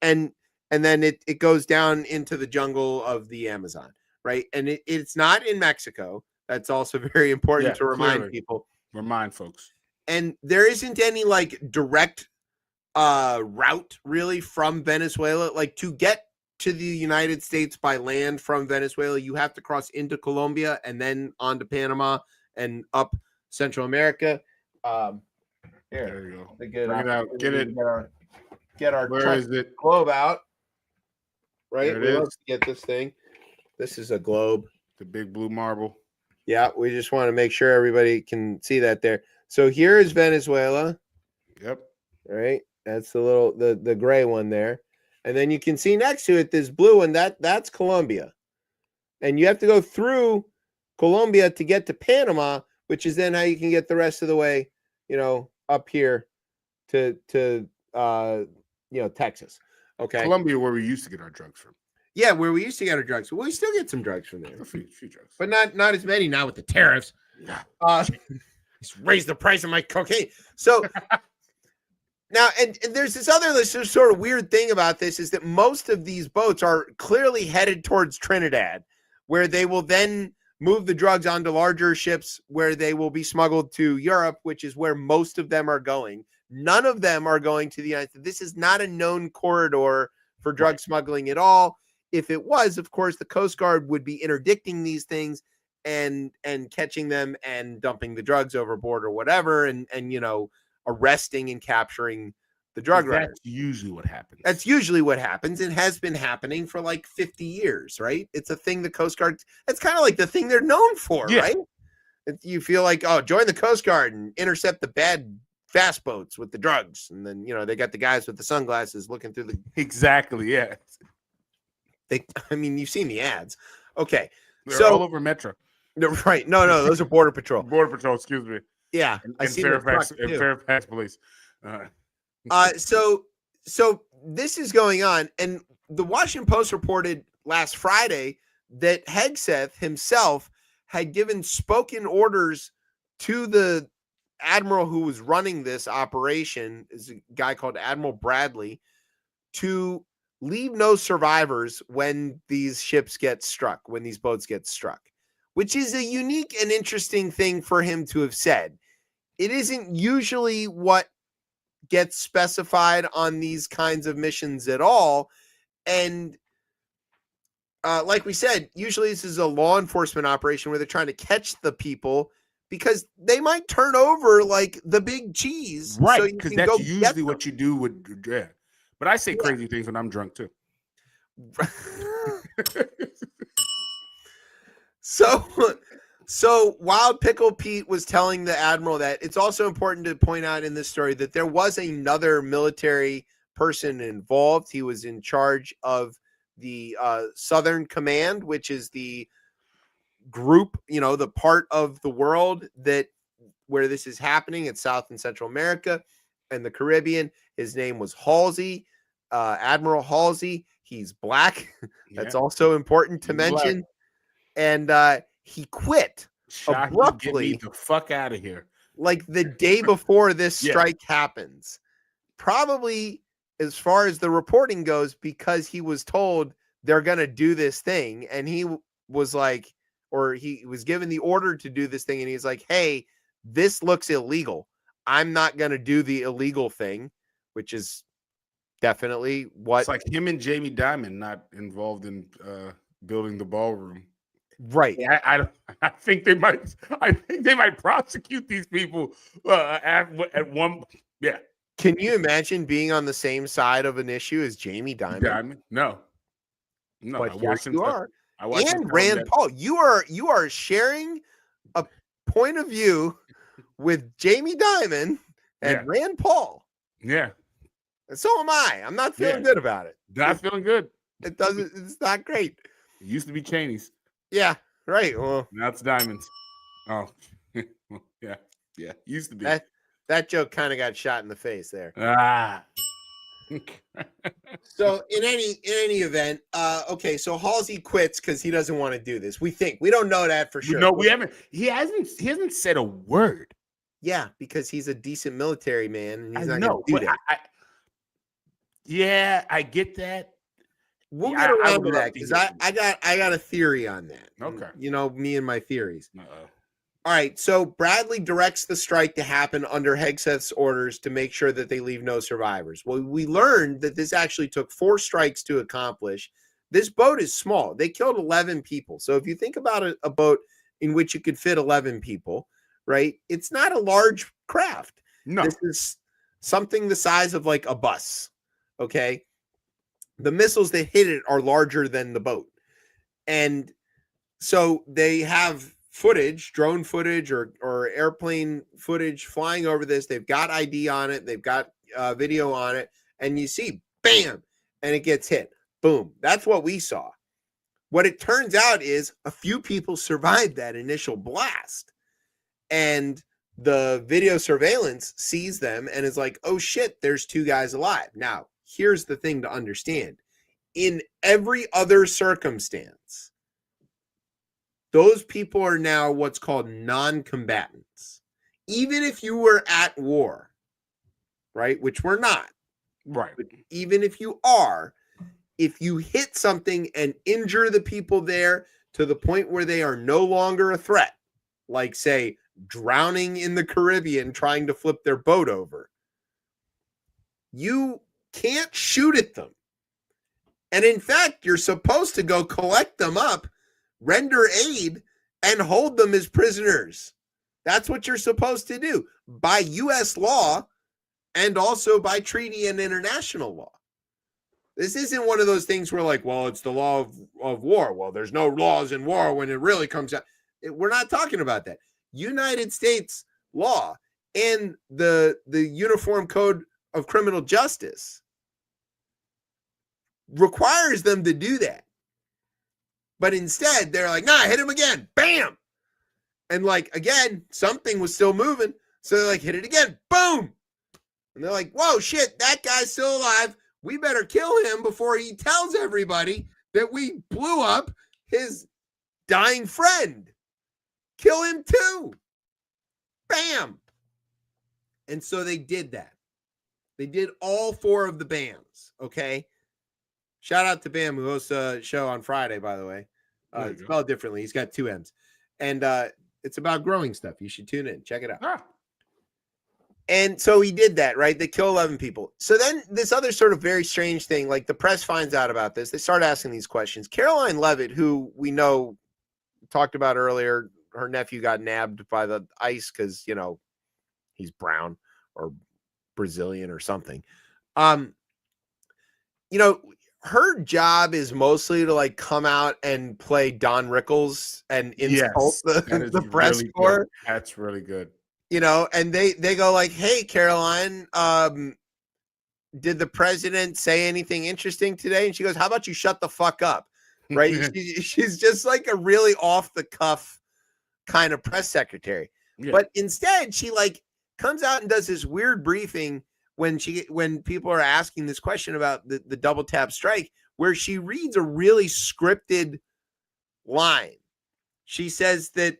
And then it goes down into the jungle of the Amazon, right? And it's not in Mexico. That's also very important to remind people. Remind folks. And there isn't any like direct route really from Venezuela. Like to get to the United States by land from Venezuela, you have to cross into Colombia and then on to Panama and up Central America. There you go. Bring it out. Get it. Get our Where is it? globe out. Right? There it Let's get this thing. This is a globe. The big blue marble. Yeah, we just want to make sure everybody can see that there. So here is Venezuela. Yep. Right? That's the little the gray one there. And then you can see next to it this blue one, that's Colombia. And you have to go through Colombia to get to Panama, which is then how you can get the rest of the way, up here to Texas. Okay. Colombia, where we used to get our drugs from. Yeah, where we used to get our drugs. Well, we still get some drugs from there. A few drugs. But not as many now with the tariffs. He's raised the price of my cocaine. So now, and there's this other sort of weird thing about this is that most of these boats are clearly headed towards Trinidad, where they will then move the drugs onto larger ships where they will be smuggled to Europe, which is where most of them are going. None of them are going to the United States. This is not a known corridor for drug smuggling at all. If it was, of course, the Coast Guard would be interdicting these things and catching them and dumping the drugs overboard or whatever, and arresting and capturing the drug runners. That's usually what happens. That's usually what happens and has been happening for like 50 years, right? It's a thing the Coast Guard, it's kind of like the thing they're known for, right? You feel like, oh, join the Coast Guard and intercept the bad fast boats with the drugs. And then, they got the guys with the sunglasses looking through the... Exactly, yeah. You've seen the ads. Okay. They're all over Metro. No, right. No, those are Border Patrol. Border Patrol, excuse me. Yeah. And Fairfax Police. So this is going on, and the Washington Post reported last Friday that Hegseth himself had given spoken orders to the admiral who was running this operation, is a guy called Admiral Bradley, to leave no survivors when these ships get struck, when these boats get struck, which is a unique and interesting thing for him to have said. It isn't usually what gets specified on these kinds of missions at all. And like we said, usually this is a law enforcement operation where they're trying to catch the people because they might turn over like the big cheese. Right, because that's usually what you do with dread. But I say crazy things when I'm drunk too. So Wild Pickle Pete was telling the admiral that it's also important to point out in this story that there was another military person involved. He was in charge of the Southern Command, which is the group, the part of the world where this is happening. It's South and Central America and the Caribbean. His name was Halsey, Admiral Halsey. He's black. That's also important to mention. Black. And he quit abruptly. Get me the fuck out of here. Like the day before this strike happens. Probably, as far as the reporting goes, because he was told they're going to do this thing. And he was like, or he was given the order to do this thing. And he's like, hey, this looks illegal. I'm not going to do the illegal thing, which is definitely what. It's like him and Jamie Dimon not involved in building the ballroom. Right. I think they might. I think they might prosecute these people at one. Yeah. Can you imagine being on the same side of an issue as Jamie Dimon? No. But yes, you are. And Rand Paul. You are sharing a point of view with Jamie Dimon and Rand Paul. Yeah. And so am I. I'm not feeling good about it. Not feeling good. It's not great. It used to be Cheney's. Yeah, right. Well, now it's Diamonds. Oh, yeah. Used to be. That joke kind of got shot in the face there. So in any event, okay. So Halsey quits because he doesn't want to do this. We don't know that for sure. No, we haven't. He hasn't said a word. Yeah, because he's a decent military man, and he's not going to do that. I get that. We'll get around to that because I got a theory on that. Okay. Me and my theories. All right. So Bradley directs the strike to happen under Hegseth's orders to make sure that they leave no survivors. Well, we learned that this actually took 4 strikes to accomplish. This boat is small. They killed 11 people. So if you think about a boat in which you could fit 11 people, right? It's not a large craft. No. This is something the size of like a bus. Okay. The missiles that hit it are larger than the boat. And so they have footage, drone footage or airplane footage flying over this. They've got ID on it. They've got video on it. And you see, bam, and it gets hit. Boom. That's what we saw. What it turns out is a few people survived that initial blast. And the video surveillance sees them and is like, oh shit, there's 2 guys alive. Now, here's the thing to understand. In every other circumstance, those people are now what's called non-combatants. Even if you were at war, right? Which we're not. Right. But even if you are, if you hit something and injure the people there to the point where they are no longer a threat, like say drowning in the Caribbean trying to flip their boat over, you can't shoot at them. And in fact, you're supposed to go collect them up, render aid, and hold them as prisoners. That's what you're supposed to do by U.S. law and also by treaty and international law. This isn't one of those things where like, well, it's the law of war. Well, there's no laws in war when it really comes out. We're not talking about that. United States law and the Uniform Code of Criminal Justice requires them to do that. But instead, they're like, nah, hit him again. Bam. And like, again, something was still moving. So they're like, hit it again. Boom. And they're like, whoa, shit, that guy's still alive. We better kill him before he tells everybody that we blew up his dying friend. Kill him too. Bam. And so they did that. They did all 4 of the Bams. Okay. Shout out to Bam, who hosts a show on Friday, by the way. It's spelled differently. He's got 2 M's. And it's about growing stuff. You should tune in. Check it out. Ah. And so he did that, right? They kill 11 people. So then this other sort of very strange thing, like the press finds out about this. They start asking these questions. Caroline Leavitt, who we know talked about earlier, her nephew got nabbed by the ICE because, you know, he's brown or Brazilian or something. You know, her job is mostly to like come out and play Don Rickles and insult the press really corps. Good. That's really good. You know, and they go like, hey, Caroline, did the president say anything interesting today? And she goes, how about you shut the fuck up? Right. She's just like a really off the cuff kind of press secretary. Yeah. But instead, she like comes out and does this weird briefing when people are asking this question about the double tap strike, where she reads a really scripted line. She says that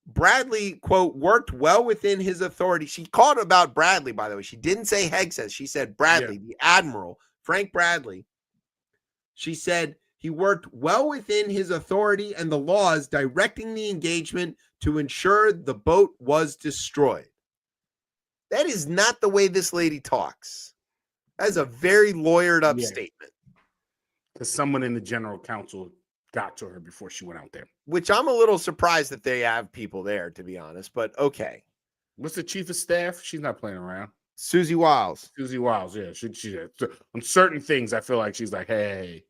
Bradley, quote, worked well within his authority. She called about Bradley, by the way. She didn't say Hegseth. She said Bradley, the admiral, Frank Bradley. She said he worked well within his authority and the laws directing the engagement to ensure the boat was destroyed. That is not the way this lady talks. That is a very lawyered up statement. Because someone in the general counsel got to her before she went out there. Which I'm a little surprised that they have people there, to be honest, but okay. What's the chief of staff? She's not playing around. Susie Wiles. Susie Wiles, yeah. She on certain things, I feel like she's like, hey,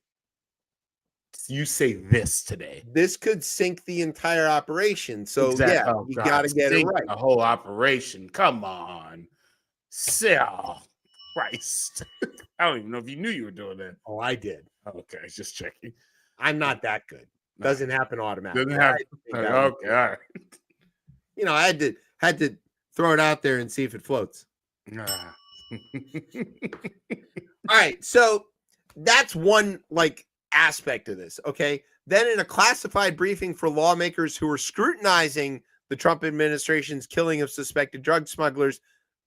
you say this today. This could sink the entire operation. So, yeah, you got to get it right. The whole operation. Come on. Oh, Christ. I don't even know if you knew you were doing that. Oh, I did. Okay, just checking. I'm not that good. Doesn't happen automatically. Doesn't happen. Okay, all right. You know, I had to throw it out there and see if it floats. All right, so that's one like aspect of this. Okay, then in a classified briefing for lawmakers who were scrutinizing the Trump administration's killing of suspected drug smugglers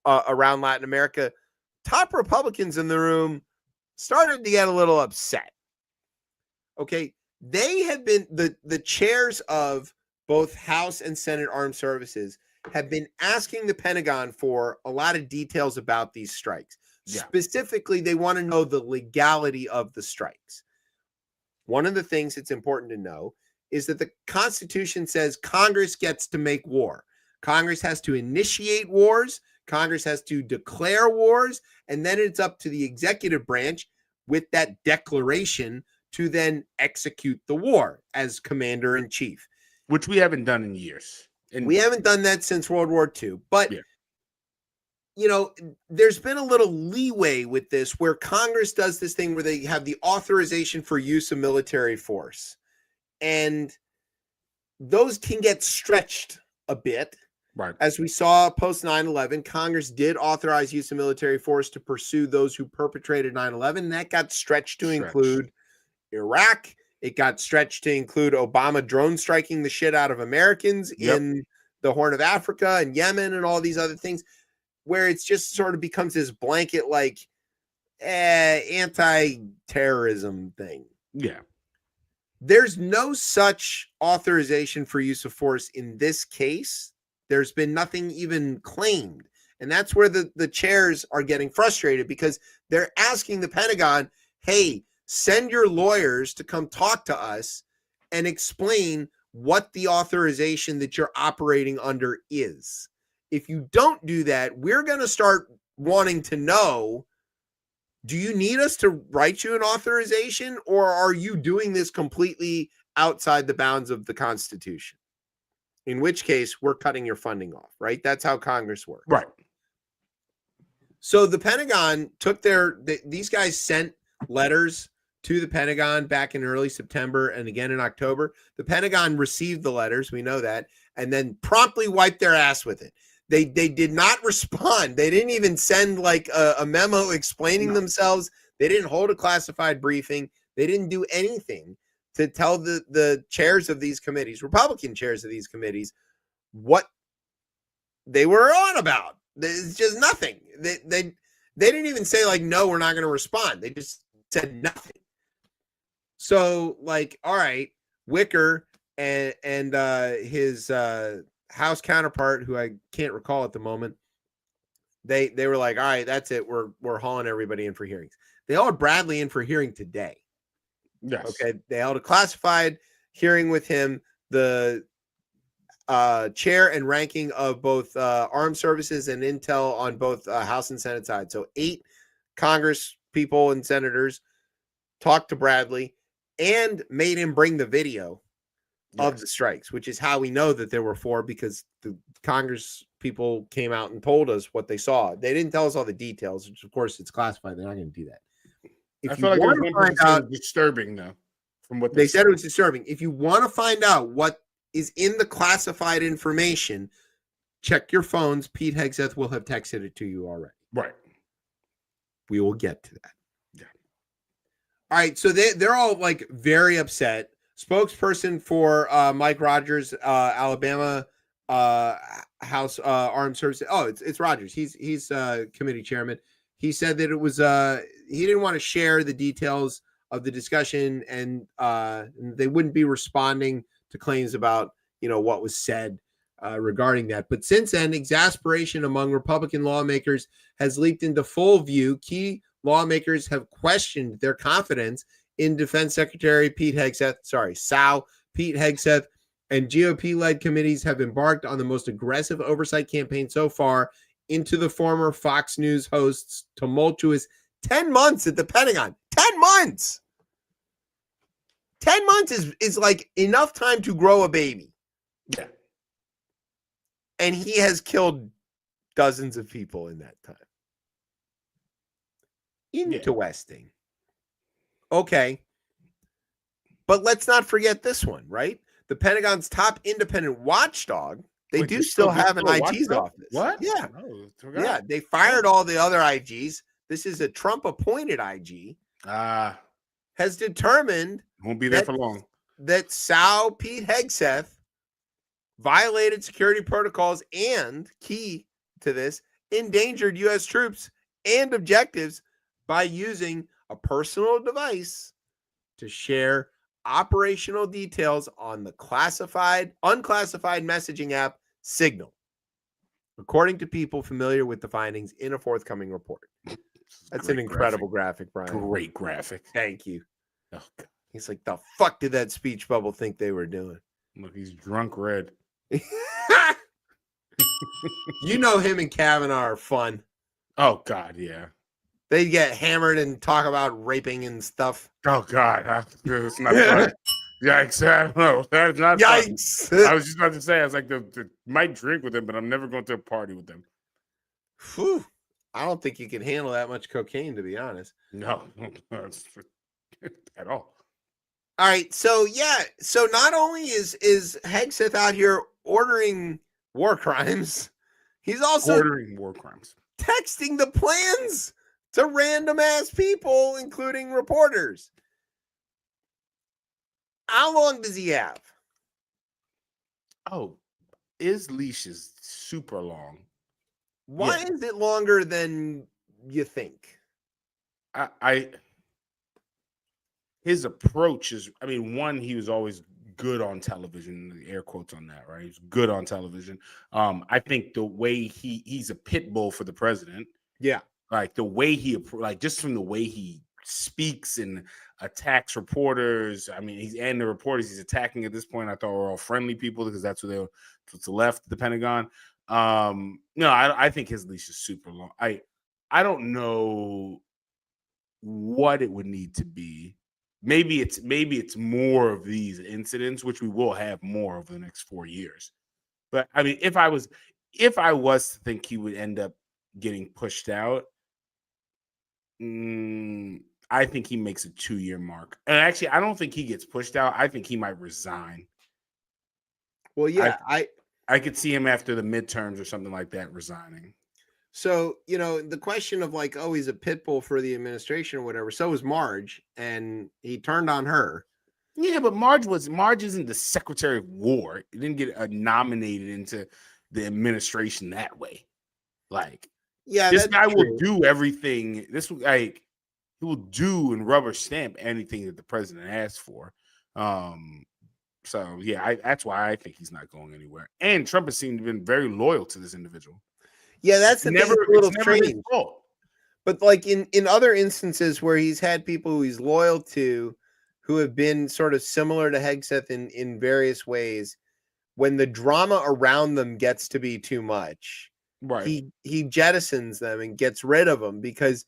around Latin America, top Republicans in the room started to get a little upset. Okay, they have been the chairs of both House and Senate Armed Services have been asking the Pentagon for a lot of details about these strikes. Yeah. Specifically, they want to know the legality of the strikes. one of the things it's important to know is that the Constitution says Congress gets to make war. Congress has to initiate wars. Congress has to declare wars. And then it's up to the executive branch with that declaration to then execute the war as commander in chief. Which we haven't done in years. We haven't done that since World War II. But, you know, there's been a little leeway with this where Congress does this thing where they have the authorization for use of military force. And those can get stretched a bit. Right. As we saw post 9/11, Congress did authorize use of military force to pursue those who perpetrated 9/11. That got stretched to include Iraq. It got stretched to include Obama drone striking the shit out of Americans in the Horn of Africa and Yemen and all these other things, where it's just sort of becomes this blanket like anti-terrorism thing. Yeah. There's no such authorization for use of force in this case. There's been nothing even claimed. And that's where the chairs are getting frustrated because they're asking the Pentagon, hey, send your lawyers to come talk to us and explain what the authorization that you're operating under is. If you don't do that, we're going to start wanting to know, do you need us to write you an authorization, or are you doing this completely outside the bounds of the Constitution? In which case, we're cutting your funding off, right? That's how Congress works. Right. So the Pentagon took these guys sent letters to the Pentagon back in early September and again in October. The Pentagon received the letters, we know that, and then promptly wiped their ass with it. They did not respond. They didn't even send like a memo explaining themselves. They didn't hold a classified briefing. They didn't do anything to tell the chairs of these committees, Republican chairs of these committees, what they were on about. It's just nothing. They didn't even say like, no, we're not going to respond. They just said nothing. So like, all right, Wicker and his House counterpart, who I can't recall at the moment, they were like, all right, that's it. We're hauling everybody in for hearings. They hauled Bradley in for hearing today. Yes. Okay. They held a classified hearing with him. The chair and ranking of both armed services and intel on both House and Senate side. So 8 Congress people and senators talked to Bradley and made him bring the video of the strikes, which is how we know that there were 4, because the Congress people came out and told us what they saw. They didn't tell us all the details, which of course it's classified. They're not going to do that. I feel like it was disturbing though, from what they said. It was disturbing. If you want to find out what is in the classified information, check your phones. Pete Hegseth will have texted it to you already. Right. We will get to that. Yeah. All right. So they're all like very upset. Spokesperson for Mike Rogers, Alabama House Armed Services. Oh, it's Rogers. He's committee chairman. He said that it was he didn't want to share the details of the discussion, and they wouldn't be responding to claims about what was said regarding that. But since then, exasperation among Republican lawmakers has leaked into full view. Key lawmakers have questioned their confidence in Defense Secretary Pete Hegseth, Pete Hegseth, and GOP-led committees have embarked on the most aggressive oversight campaign so far into the former Fox News host's tumultuous 10 months at the Pentagon. 10 months! 10 months is like enough time to grow a baby. Yeah. And he has killed dozens of people in that time. Interesting. Okay. But let's not forget this one, right? The Pentagon's top independent watchdog, they do still have an IG's office. What? Yeah. Yeah. They fired all the other IGs. This is a Trump-appointed IG. Has determined won't be there for long that Pete Hegseth violated security protocols and, key to this, endangered U.S. troops and objectives by using a personal device to share operational details on the unclassified messaging app Signal, according to people familiar with the findings in a forthcoming report. That's an incredible graphic, Brian. Great graphic. Thank you. Oh, God. He's like, the fuck did that speech bubble think they were doing? Look, he's drunk red. You know him and Kavanaugh are fun. Oh, God, yeah. They get hammered and talk about raping and stuff. Oh, God. It's not funny. Yikes. I don't know. That's not Yikes. Funny. I was just about to say, I was like, might drink with them, but I'm never going to a party with them. Whew. I don't think you can handle that much cocaine, to be honest. No, at all. All right. So, yeah. So not only is Hegseth out here ordering war crimes, he's also ordering war crimes, texting the plans to random ass people, including reporters. How long does he have? Oh, his leash is super long. Why is it longer than you think? His approach is, I mean, one, he was always good on television, air quotes on that, right? He's good on television. I think the way he's a pit bull for the president. Yeah. Like the way just from the way he speaks and attacks reporters. I mean, the reporters he's attacking at this point, I thought were all friendly people because that's what's left, the Pentagon. No, I think his leash is super long. I don't know what it would need to be. Maybe it's more of these incidents, which we will have more over the next 4 years. But I mean, if I was to think he would end up getting pushed out, I think he makes a 2-year mark. And actually, I don't think he gets pushed out. I think he might resign. Well, yeah, I could see him after the midterms or something like that resigning. So, the question of like, oh, he's a pit bull for the administration or whatever. So was Marge, and he turned on her. Yeah, but Marge isn't the Secretary of War. He didn't get nominated into the administration that way. Like, yeah, this guy will do everything. He will do and rubber stamp anything that the president asks for. So yeah, that's why I think he's not going anywhere. And Trump has seemed to have been very loyal to this individual. Yeah, that's the thing. A little strange. But like in other instances where he's had people who he's loyal to, who have been sort of similar to Hegseth in various ways, when the drama around them gets to be too much, right? He jettisons them and gets rid of them, because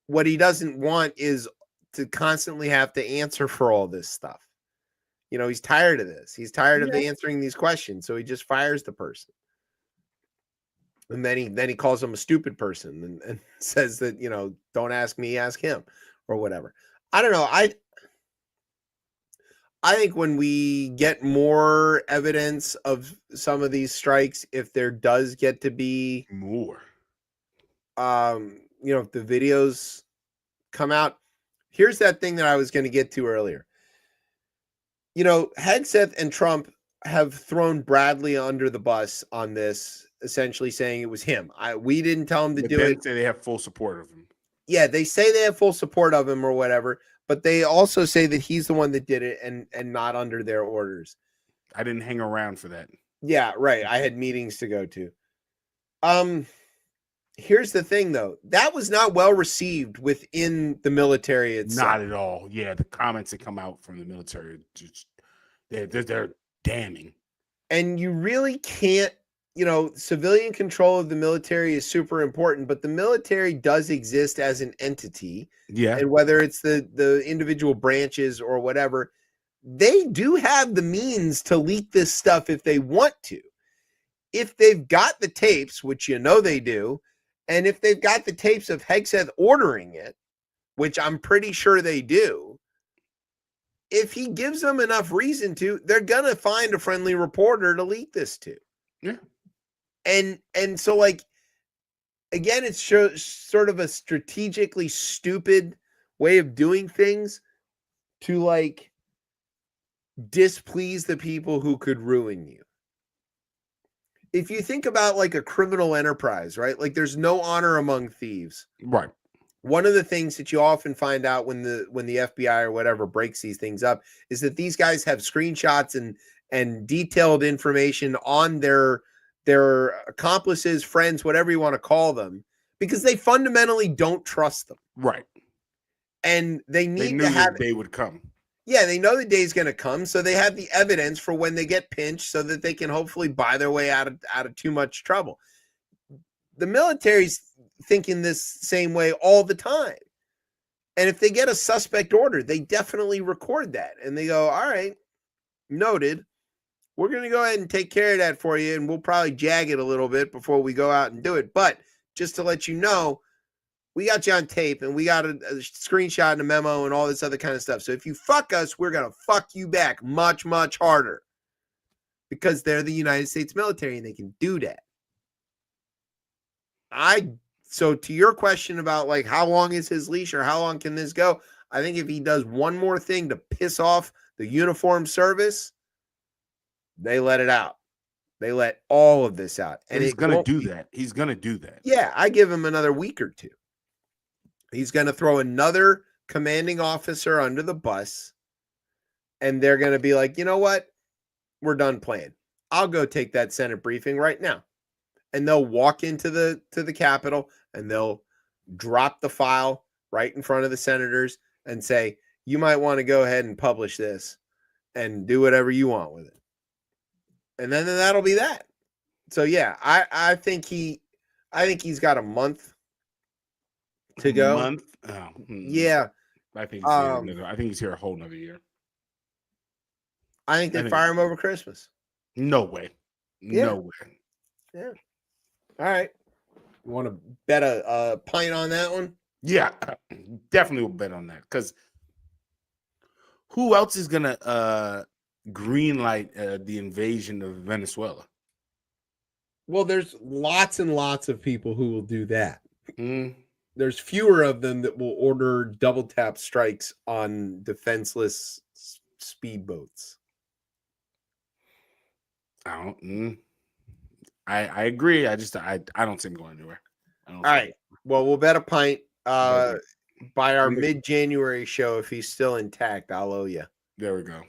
what he doesn't want is to constantly have to answer for all this stuff. He's tired of this. He's tired of answering these questions, so he just fires the person. And then he calls him a stupid person and says that, don't ask me, ask him, or whatever. I don't know. I think when we get more evidence of some of these strikes, if there does get to be more, if the videos come out, here's that thing that I was going to get to earlier. Hegseth and Trump have thrown Bradley under the bus on this, essentially saying it was him. We didn't tell him to do it. Say they have full support of him. Yeah, they say they have full support of him or whatever, but they also say that he's the one that did it and not under their orders. I didn't hang around for that. Yeah, right. I had meetings to go to. Here's the thing, though. That was not well received within the military itself. Not at all. Yeah, the comments that come out from the military, they're damning. And you really can't, civilian control of the military is super important, but the military does exist as an entity. Yeah. And whether it's the individual branches or whatever, they do have the means to leak this stuff if they want to. If they've got the tapes, which they do, and if they've got the tapes of Hegseth ordering it, which I'm pretty sure they do, if he gives them enough reason to, they're going to find a friendly reporter to leak this to. Yeah. And so, like, again, it's sort of a strategically stupid way of doing things to, like, displease the people who could ruin you. If you think about, like, a criminal enterprise, right? Like, there's no honor among thieves. Right. One of the things that you often find out when the FBI or whatever breaks these things up is that these guys have screenshots and detailed information on their accomplices, friends, whatever you want to call them, because they fundamentally don't trust them. Right. And they need to have they would come. Yeah, they know the day's going to come, so they have the evidence for when they get pinched so that they can hopefully buy their way out of too much trouble. The military's thinking this same way all the time. And if they get a suspect order, they definitely record that. And they go, all right, noted. We're going to go ahead and take care of that for you, and we'll probably jag it a little bit before we go out and do it. But just to let you know, we got you on tape, and we got a screenshot and a memo and all this other kind of stuff. So if you fuck us, we're going to fuck you back much, much harder because they're the United States military, and they can do that. So to your question about, like, how long is his leash or how long can this go? I think if he does one more thing to piss off the uniformed service, they let it out. They let all of this out. And he's going to do that. He's going to do that. Yeah, I give him another week or two. He's going to throw another commanding officer under the bus, and they're going to be like, you know what? We're done playing. I'll go take that Senate briefing right now. And they'll walk into the Capitol, and they'll drop the file right in front of the senators and say, you might want to go ahead and publish this and do whatever you want with it. And then that'll be that. So yeah, I think he's got a month to go. A month? Oh, yeah. I think he's here a whole nother year. I think they fire him over Christmas. No way. Yeah. No way. Yeah. All right. You want to bet a pint on that one? Yeah, definitely will bet on that. Because who else is gonna green light the invasion of Venezuela? Well, there's lots and lots of people who will do that. There's fewer of them that will order double tap strikes on defenseless speedboats. I agree. I don't see him going anywhere. All right. Well, we'll bet a pint by our mid-January show. If he's still intact, I'll owe you. There we go.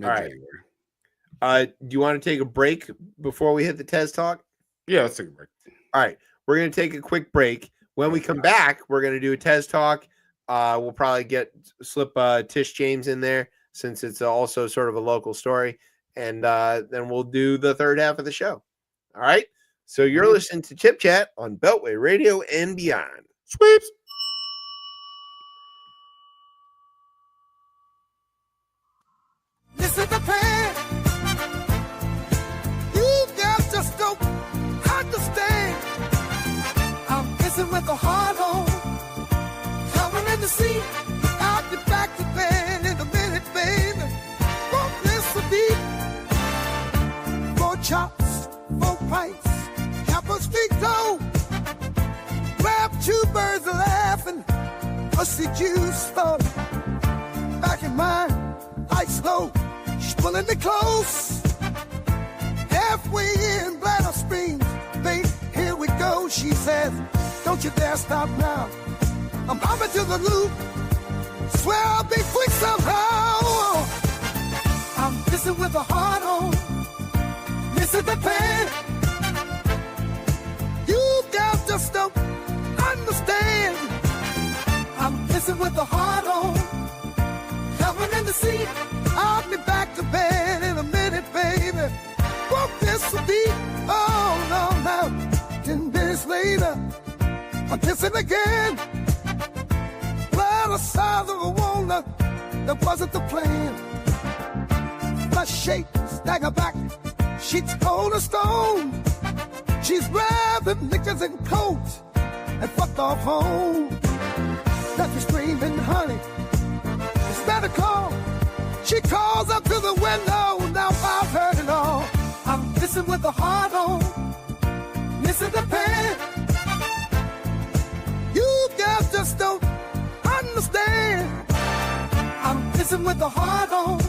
All right. Do you want to take a break before we hit the Tez Talk? Yeah, let's take a break. All right. We're going to take a quick break. When we come back, we're going to do a Tez Talk. We'll probably slip Tish James in there since it's also sort of a local story. And then we'll do the third half of the show. All right. So you're listening to Chip Chat on Beltway Radio and beyond. Sweeps. This is the plan. You guys just don't understand. I'm kissing with a heart on. Coming in the seat. I'll be back to bed in a minute, baby. Won't this be? 4 chops, 4 pints, half a street dough. Grab 2 birds laughing. A sea juice flow. Back in mine, ice low. She's pulling me close. Halfway in Bladder Springs, babe, here we go. She says, don't you dare stop now. I'm bombing to the loop. Swear I'll be quick somehow. I'm kissing with a heart on. This is the plan. You guys just don't understand. I'm kissing with a heart on. Coming in the seat. I'll be back to bed in a minute, baby. Won't this be? Oh, no. 10 minutes later, I'm kissing again. By the side of a walnut, that wasn't the plan. Flush shape, stagger back, sheets cold as stone. She's grabbing knickers and coats and fucked off home. Left me screaming, honey, it's better call. She calls up to the window, now I've heard it all. I'm kissing with a heart on, missing the pan. You guys just don't understand. I'm kissing with a heart on,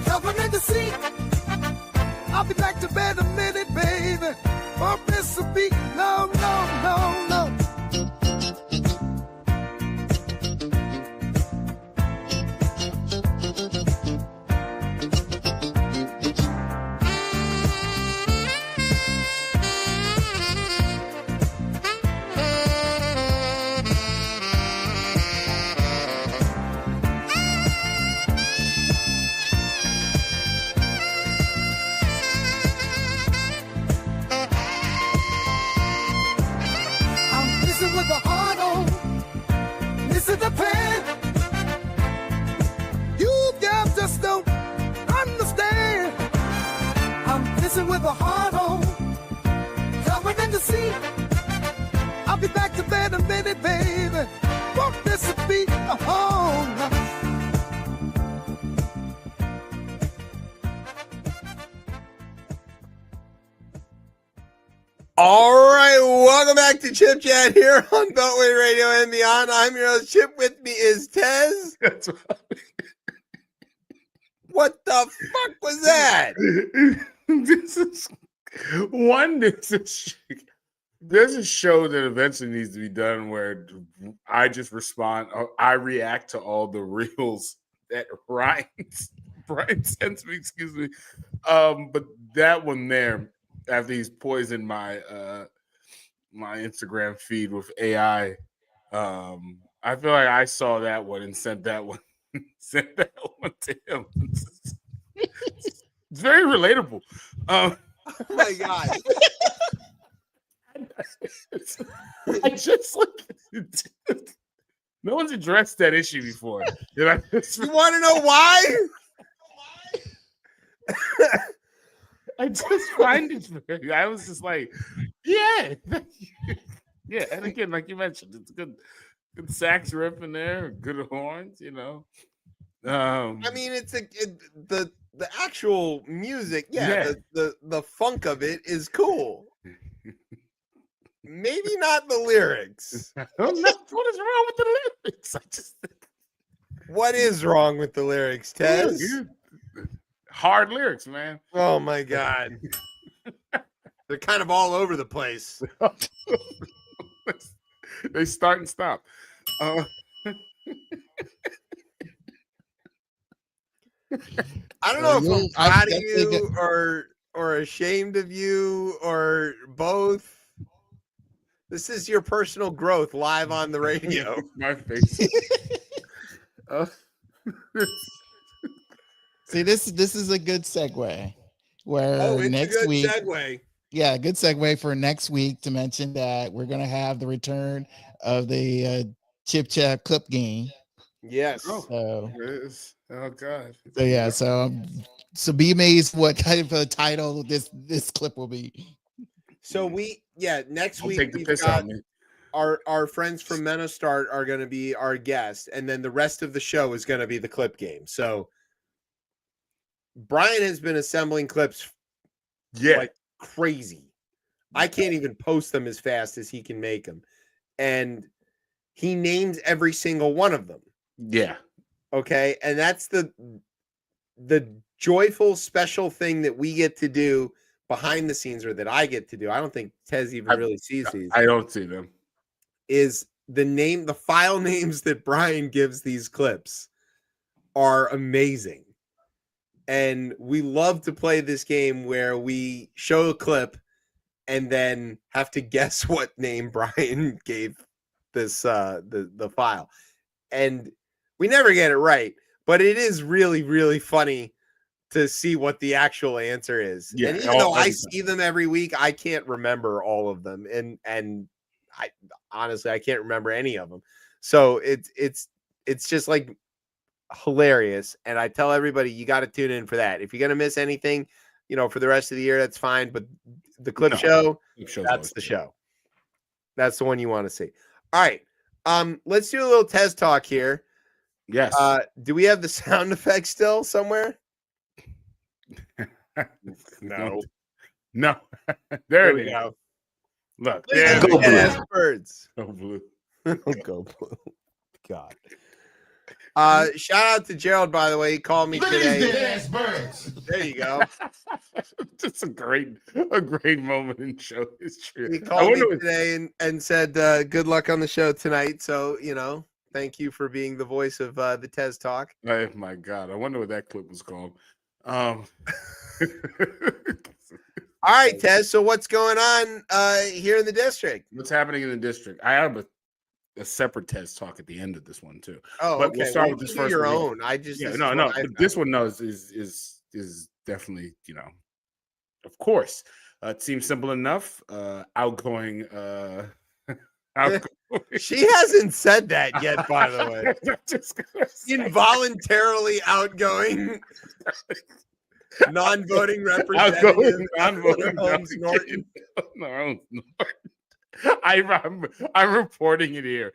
covering in the seat. I'll be back to bed a minute, baby. Or miss a beat, no, no, no, no. a hard home. Coming in to see. I'll be back to bed in a minute, baby. Won't this be a home? All right, welcome back to Chip Chat here on Beltway Radio and Beyond. I'm your host, Chip. With me is Tez. That's What the fuck was that? There's a show that eventually needs to be done where I just respond. I react to all the reels that Brian sends me. Excuse me, but that one there, after he's poisoned my my Instagram feed with AI, I feel like I saw that one and sent that one to him. It's very relatable. Oh my god! I just like no one's addressed that issue before. You want to know why? I just find it very. I was just like, yeah, yeah. And again, like you mentioned, it's good sax riff in there, good horns. You know. I mean, it's the actual music. Yeah, yeah. The funk of it is cool. Maybe not the lyrics. What is wrong with the lyrics? What is wrong with the lyrics, Tez? Hard lyrics, man. Oh my god. They're kind of all over the place. They start and stop. I don't know if I'm proud of you or ashamed of you or both. This is your personal growth live on the radio. My face. See, this is a good segue. Where next week, segue. Yeah, good segue for next week to mention that we're gonna have the return of the Chip Chat clip game. Yes. Oh god. So yeah, so be amazed what kind of a title this clip will be. So next week we've got our friends from Menostart are going to be our guests, and then the rest of the show is going to be the clip game. So Brian has been assembling clips like crazy. I can't even post them as fast as he can make them. And he names every single one of them. Yeah. Okay. And that's the joyful, special thing that we get to do behind the scenes, or that I get to do. I don't think Tez even really sees these. I don't see them. Is the file names that Brian gives these clips are amazing. And we love to play this game where we show a clip and then have to guess what name Brian gave this the file. And we never get it right, but it is really, really funny to see what the actual answer is. Yeah, and even though I see them every week, I can't remember all of them. And I honestly I can't remember any of them. So it's just like hilarious. And I tell everybody, you got to tune in for that. If you're gonna miss anything, for the rest of the year, that's fine. But the clip show, that's the show. That's the one you want to see. All right. Let's do a little Tez talk here. Yes. Do we have the sound effect still somewhere? No. There we go. Look, there go blue. Birds. Go blue. Go blue. God. Shout out to Gerald, by the way. He called me today. Birds. There you go. Just a great moment in show history. He called me today and said, good luck on the show tonight. So, thank you for being the voice of the Tez Talk. Oh my God. I wonder what that clip was called. All right, Tez. So what's going on here in the district? What's happening in the district? I have a separate Tez Talk at the end of this one too. Oh, but okay. we'll start with this first. Your own. I just no. This one is definitely of course. It seems simple enough. Outgoing. She hasn't said that yet, by the way. Involuntarily outgoing. Non-voting representative. Non-voting Holmes Norton. No, I'm reporting it here.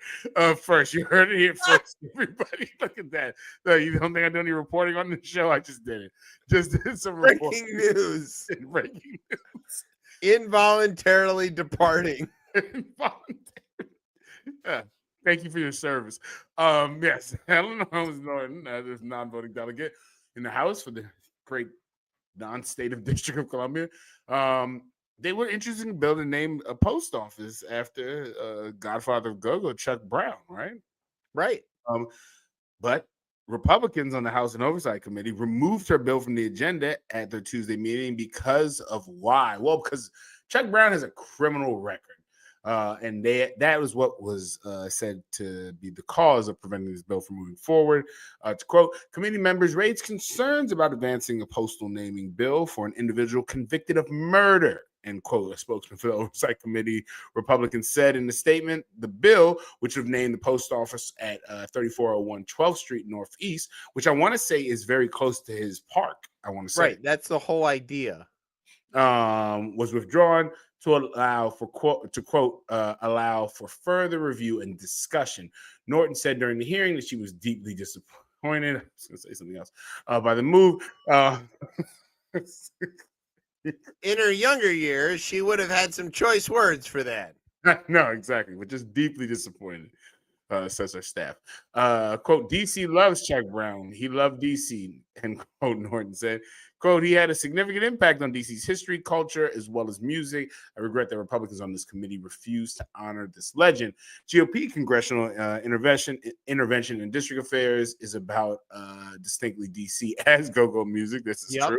First, you heard it here first. Everybody, look at that. No, you don't think I do any reporting on the show? I just did it. Just did some breaking news. Breaking news. Involuntarily departing. Yeah. Thank you for your service. Yes, Helen Holmes Norton, this non-voting delegate in the House for the great non-state of District of Columbia. They were interested in building name a post office after Godfather of Go-Go, Chuck Brown, right? Right. But Republicans on the House and Oversight Committee removed her bill from the agenda at their Tuesday meeting because of why? Well, because Chuck Brown has a criminal record. And that was what was said to be the cause of preventing this bill from moving forward. To quote, committee members raised concerns about advancing a postal naming bill for an individual convicted of murder, end quote. A spokesman for the Oversight Committee Republicans said in the statement, the bill, which would have named the post office at 3401 12th Street Northeast, which I want to say is very close to his park, I want to say. Right, that's the whole idea. Was withdrawn to allow for allow for further review and discussion. Norton said during the hearing that she was deeply disappointed. I was going to say something else by the move. In her younger years, she would have had some choice words for that. No, exactly, but just deeply disappointed. Says her staff. Quote, DC loves Chuck Brown. He loved DC, end quote, Norton said. Quote, he had a significant impact on DC's history, culture, as well as music. I regret that Republicans on this committee refused to honor this legend. GOP congressional intervention in district affairs is about distinctly DC as go-go music. This is true.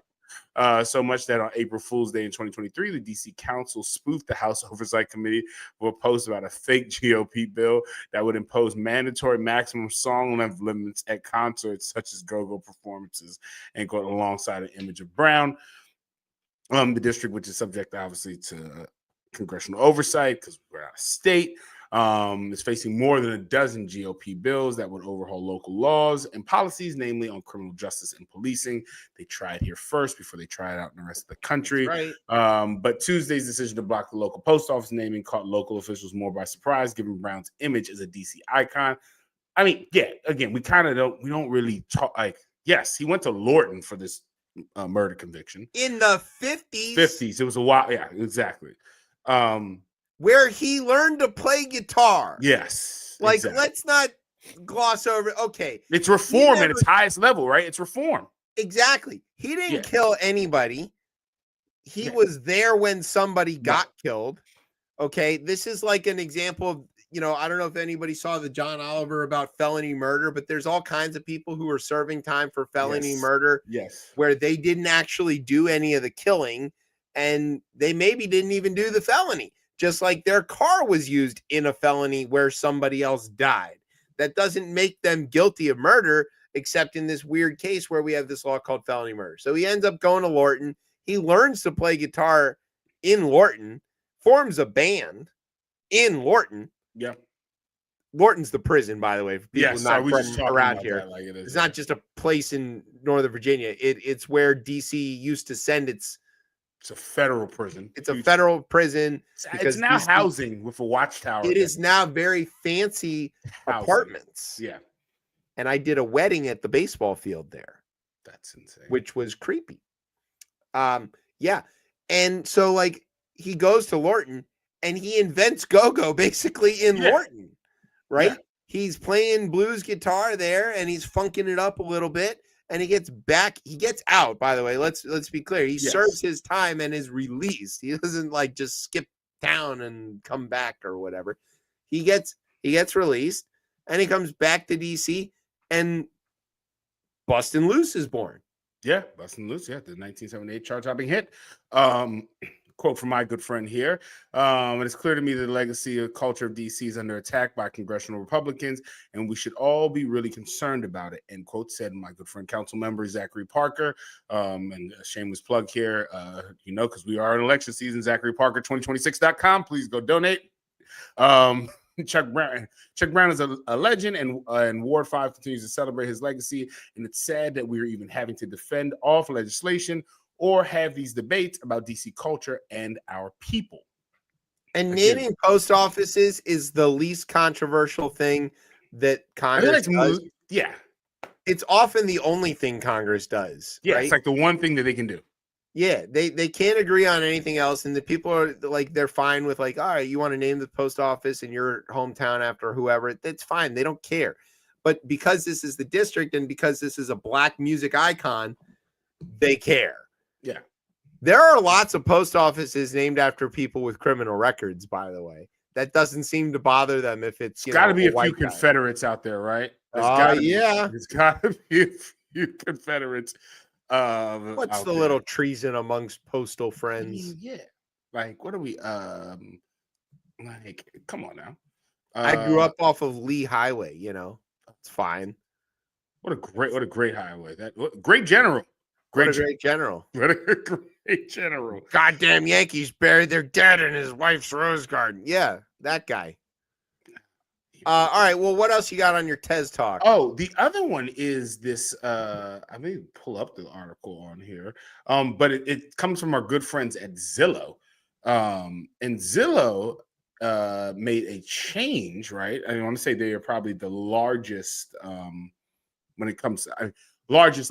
So much that on April Fool's Day in 2023, the DC Council spoofed the House Oversight Committee with a post about a fake GOP bill that would impose mandatory maximum song length limits at concerts such as go-go performances, and go alongside an image of Brown. The district, which is subject obviously to congressional oversight because we're out of state, is facing more than a dozen GOP bills that would overhaul local laws and policies, namely on criminal justice and policing. They tried here first before they tried out in the rest of the country. Right. But Tuesday's decision to block the local post office naming caught local officials more by surprise, given Brown's image as a DC icon. I mean, yeah, again, we don't really talk like, yes, he went to Lorton for this murder conviction. In the 50s. 50s. It was a while. Yeah, exactly. Where he learned to play guitar. Yes. Like, exactly. Let's not gloss over. Okay. It's reform at its highest level, right? It's reform. Exactly. He didn't kill anybody. He was there when somebody got killed. Okay. This is like an example of, I don't know if anybody saw the John Oliver about felony murder, but there's all kinds of people who are serving time for felony murder. Yes. Where they didn't actually do any of the killing and they maybe didn't even do the felony. Just like their car was used in a felony where somebody else died. That doesn't make them guilty of murder, except in this weird case where we have this law called felony murder. So he ends up going to Lorton. He learns to play guitar in Lorton, forms a band in Lorton. Yeah. Lorton's the prison, by the way, for people not from around here. Like it's not just a place in Northern Virginia. It's where DC used to send its. It's a federal prison. It's a federal prison. It's now housing with a watchtower. It is now very fancy apartments. Yeah. And I did a wedding at the baseball field there. That's insane. Which was creepy. Yeah. And so like he goes to Lorton and he invents go-go basically in Lorton, right? Yeah. He's playing blues guitar there and he's funking it up a little bit. And he gets out, by the way. Let's be clear. He serves his time and is released. He doesn't like just skip town and come back or whatever. He gets released and he comes back to DC and Bustin' Loose is born. Yeah, Bustin' Loose, the 1978 chart-topping hit. Quote from my good friend here. It's clear to me that the legacy of culture of DC is under attack by congressional Republicans, and we should all be really concerned about it. End quote, said my good friend, council member Zachary Parker. And a shameless plug here, because we are in election season, Zachary Parker, 2026.com. Please go donate. Chuck Brown is a legend, and Ward 5 continues to celebrate his legacy. And it's sad that we're even having to defend off legislation or have these debates about DC culture and our people. And naming post offices is the least controversial thing that Congress does. Yeah. It's often the only thing Congress does. Yeah, right? It's like the one thing that they can do. Yeah, they can't agree on anything else, and the people are like, they're fine with like, all right, you want to name the post office in your hometown after whoever, that's fine. They don't care. But because this is the district and because this is a Black music icon, they care. Yeah. There are lots of post offices named after people with criminal records, by the way. That doesn't seem to bother them if it's got to be a few Confederates out there, right? Yeah. There's got to be a few Confederates. What's the little treason amongst postal friends? I mean, yeah, like what are we? Like, come on now. I grew up off of Lee Highway. It's fine. What a great highway! Great general. What a great general. What a great general. Goddamn Yankees buried their dead in his wife's rose garden. Yeah, that guy. All right. Well, what else you got on your Tez talk? Oh, the other one is this. I may pull up the article on here. But it comes from our good friends at Zillow. And Zillow made a change, right? I want to say they are probably the largest when it comes to largest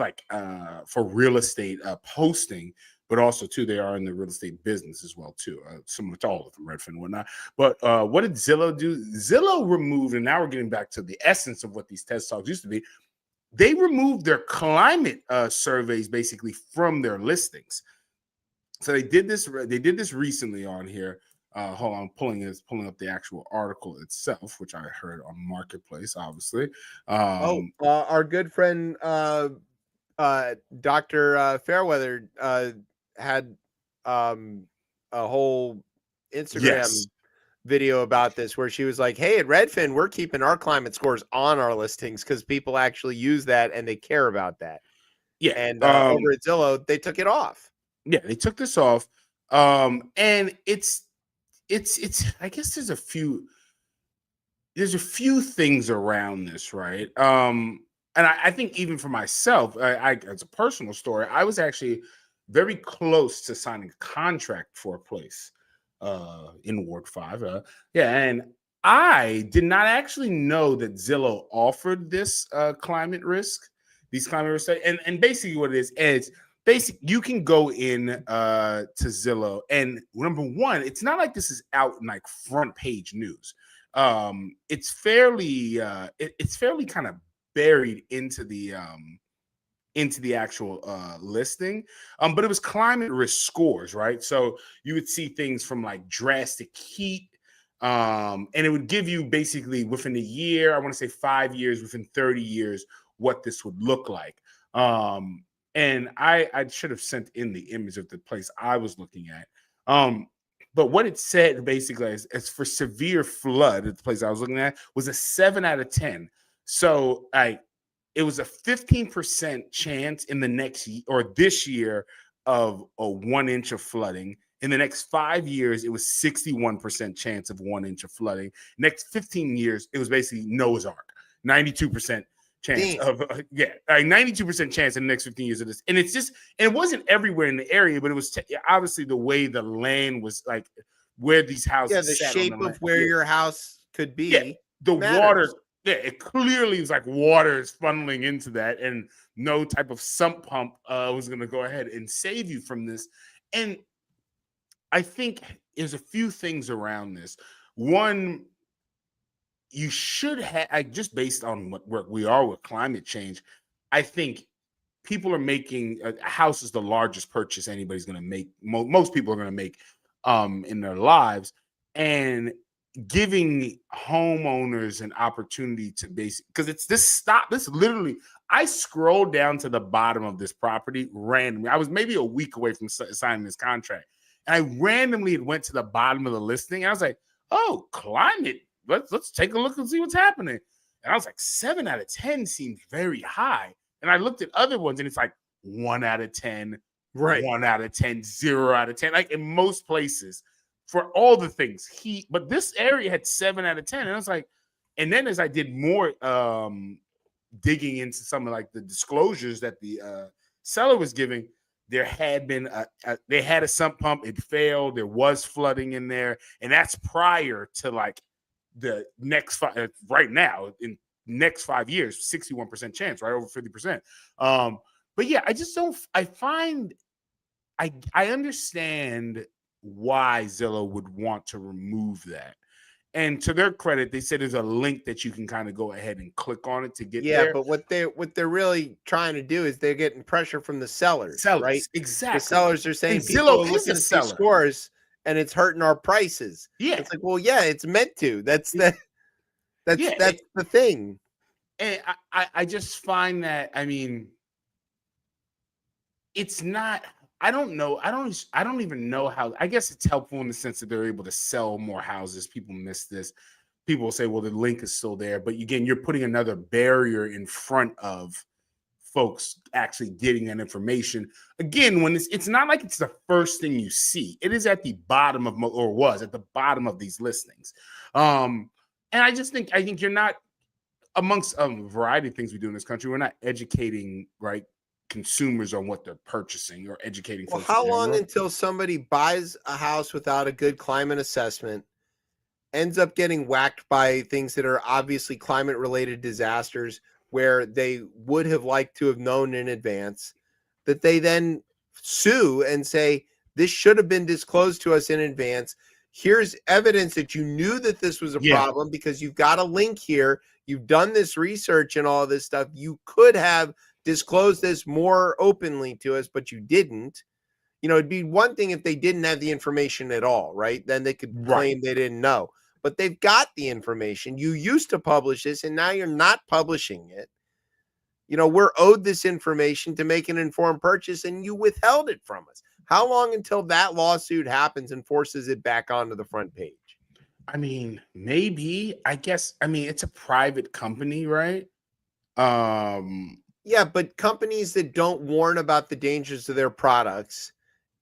for real estate posting. But also, too, they are in the real estate business as well, too. Similar to all of them, Redfin and whatnot. But what did Zillow do? Zillow removed, and now we're getting back to the essence of what these TED Talks used to be. They removed their climate surveys basically from their listings. So they did this. They did this recently on here. Hold on, pulling up the actual article itself, which I heard on Marketplace, obviously. Our good friend Dr. Fairweather had a whole Instagram video about this where she was like, hey, at Redfin, we're keeping our climate scores on our listings because people actually use that and they care about that. Yeah. And over at Zillow, they took it off. Yeah, they took this off. And it's I guess there's a few things around this, right? And I think even for myself, I as a personal story, I was actually very close to signing a contract for a place in Ward 5. And I did not actually know that Zillow offered this climate risk, these climate risk. And basically what it is you can go in to Zillow, and number one, it's not like this is out in like front page news. It's fairly kind of buried into the actual listing, but it was climate risk scores, right? So you would see things from like drastic heat, and it would give you basically within a year, I want to say 5 years, within 30 years, what this would look like. And I should have sent in the image of the place I was looking at. But what it said basically is for severe flood at the place I was looking at was a 7 out of 10. So it was a 15% chance in the next or this year of a 1 inch of flooding. In the next 5 years, it was 61% chance of 1 inch of flooding. Next 15 years, it was basically Noah's Ark, 92% chance of 92% chance in the next 15 years of this. And it's just, and it wasn't everywhere in the area, but it was obviously the way the land was, like where these houses. Yeah, the shape of where your house could be. Yeah, the water. Yeah, it clearly was like water is funneling into that, and no type of sump pump was going to go ahead and save you from this. And I think there's a few things around this. One, you should have, just based on where we are with climate change, I think people are making a house is the largest purchase anybody's going to make. Most people are going to make in their lives, and giving homeowners an opportunity to because it's this literally, I scrolled down to the bottom of this property randomly. I was maybe a week away from signing this contract, and I randomly went to the bottom of the listing, and I was like, oh, climate, let's take a look and see what's happening. And I was like, 7 out of 10 seems very high. And I looked at other ones, and it's like 1 out of 10, right? 1 out of 10, 0 out of 10. Like in most places, for all the things. But this area had 7 out of 10. And I was like, and then as I did more digging into some of like the disclosures that the seller was giving, there had been they had a sump pump, it failed, there was flooding in there, and that's prior to like the next right now in next 5 years, 61% chance, right, over 50%. But yeah, I just don't. I find I understand why Zillow would want to remove that. And to their credit, they said there's a link that you can kind of go ahead and click on it to get there. Yeah, but what they're really trying to do is they're getting pressure from the sellers, right? Exactly. The sellers are saying and people Zillow are looking at seller. these scores and it's hurting our prices. Yeah, it's like, well, yeah, it's meant to. That's the thing. And I just find that, I mean, it's not. I don't know. I don't even know how. I guess it's helpful in the sense that they're able to sell more houses. People miss this. People will say, well, the link is still there. But again, you're putting another barrier in front of folks actually getting that information. Again, when it's not like it's the first thing you see. It is at the bottom of, or was at the bottom of these listings. And I think you're not, amongst a variety of things we do in this country, we're not educating, right, consumers on what they're purchasing or educating folks. Well, how long until somebody buys a house without a good climate assessment, ends up getting whacked by things that are obviously climate related disasters where they would have liked to have known in advance, that they then sue and say, this should have been disclosed to us in advance. Here's evidence that you knew that this was a problem because you've got a link here. You've done this research and all this stuff. You could have disclosed this more openly to us, but you didn't. You know, it'd be one thing if they didn't have the information at all, right? Then they could claim they didn't know. But they've got the information. You used to publish this, and now you're not publishing it. You know, we're owed this information to make an informed purchase, and you withheld it from us. How long until that lawsuit happens and forces it back onto the front page? I mean, maybe. I guess. I mean, it's a private company, right? Yeah, but companies that don't warn about the dangers of their products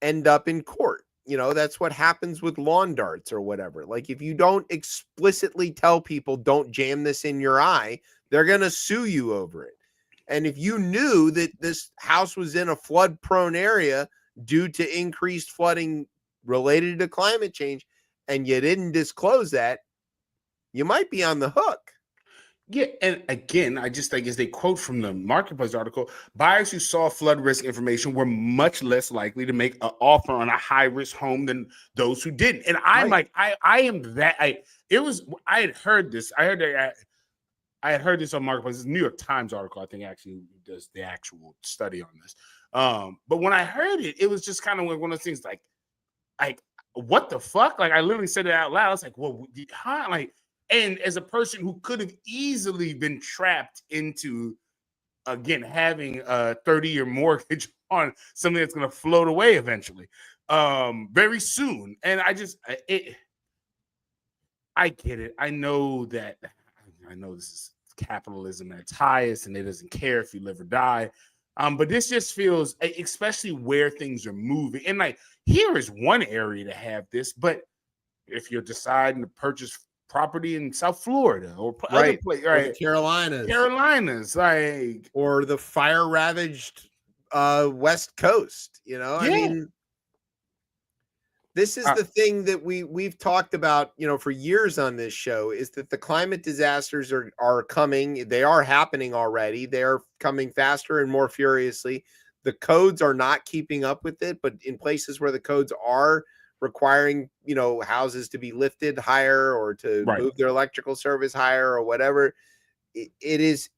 end up in court. You know, that's what happens with lawn darts or whatever. Like, if you don't explicitly tell people, don't jam this in your eye, they're going to sue you over it. And if you knew that this house was in a flood prone area due to increased flooding related to climate change, and you didn't disclose that, you might be on the hook. Yeah, and again, I just think as they quote from the Marketplace article, buyers who saw flood risk information were much less likely to make an offer on a high-risk home than those who didn't. And I'm like, I had heard this. I had heard this on Marketplace. It's a New York Times article, I think, actually does the actual study on this. But when I heard it, it was just kind of one of those things like, what the fuck? Like, I literally said it out loud. I was like, well, huh? Like, and as a person who could have easily been trapped into, again, having a 30-year mortgage on something that's going to float away eventually, very soon. And I get it. I know this is capitalism at its highest, and it doesn't care if you live or die. But this just feels, especially where things are moving. And like, here is one area to have this, but if you're deciding to purchase property in South Florida or other place, right? Or the Carolinas, like, or the fire ravaged West Coast. You know, I mean, this is the thing that we've talked about, you know, for years on this show, is that the climate disasters are coming. They are happening already. They're coming faster and more furiously. The codes are not keeping up with it, but in places where the codes are requiring, you know, houses to be lifted higher or to move their electrical service higher or whatever, it is,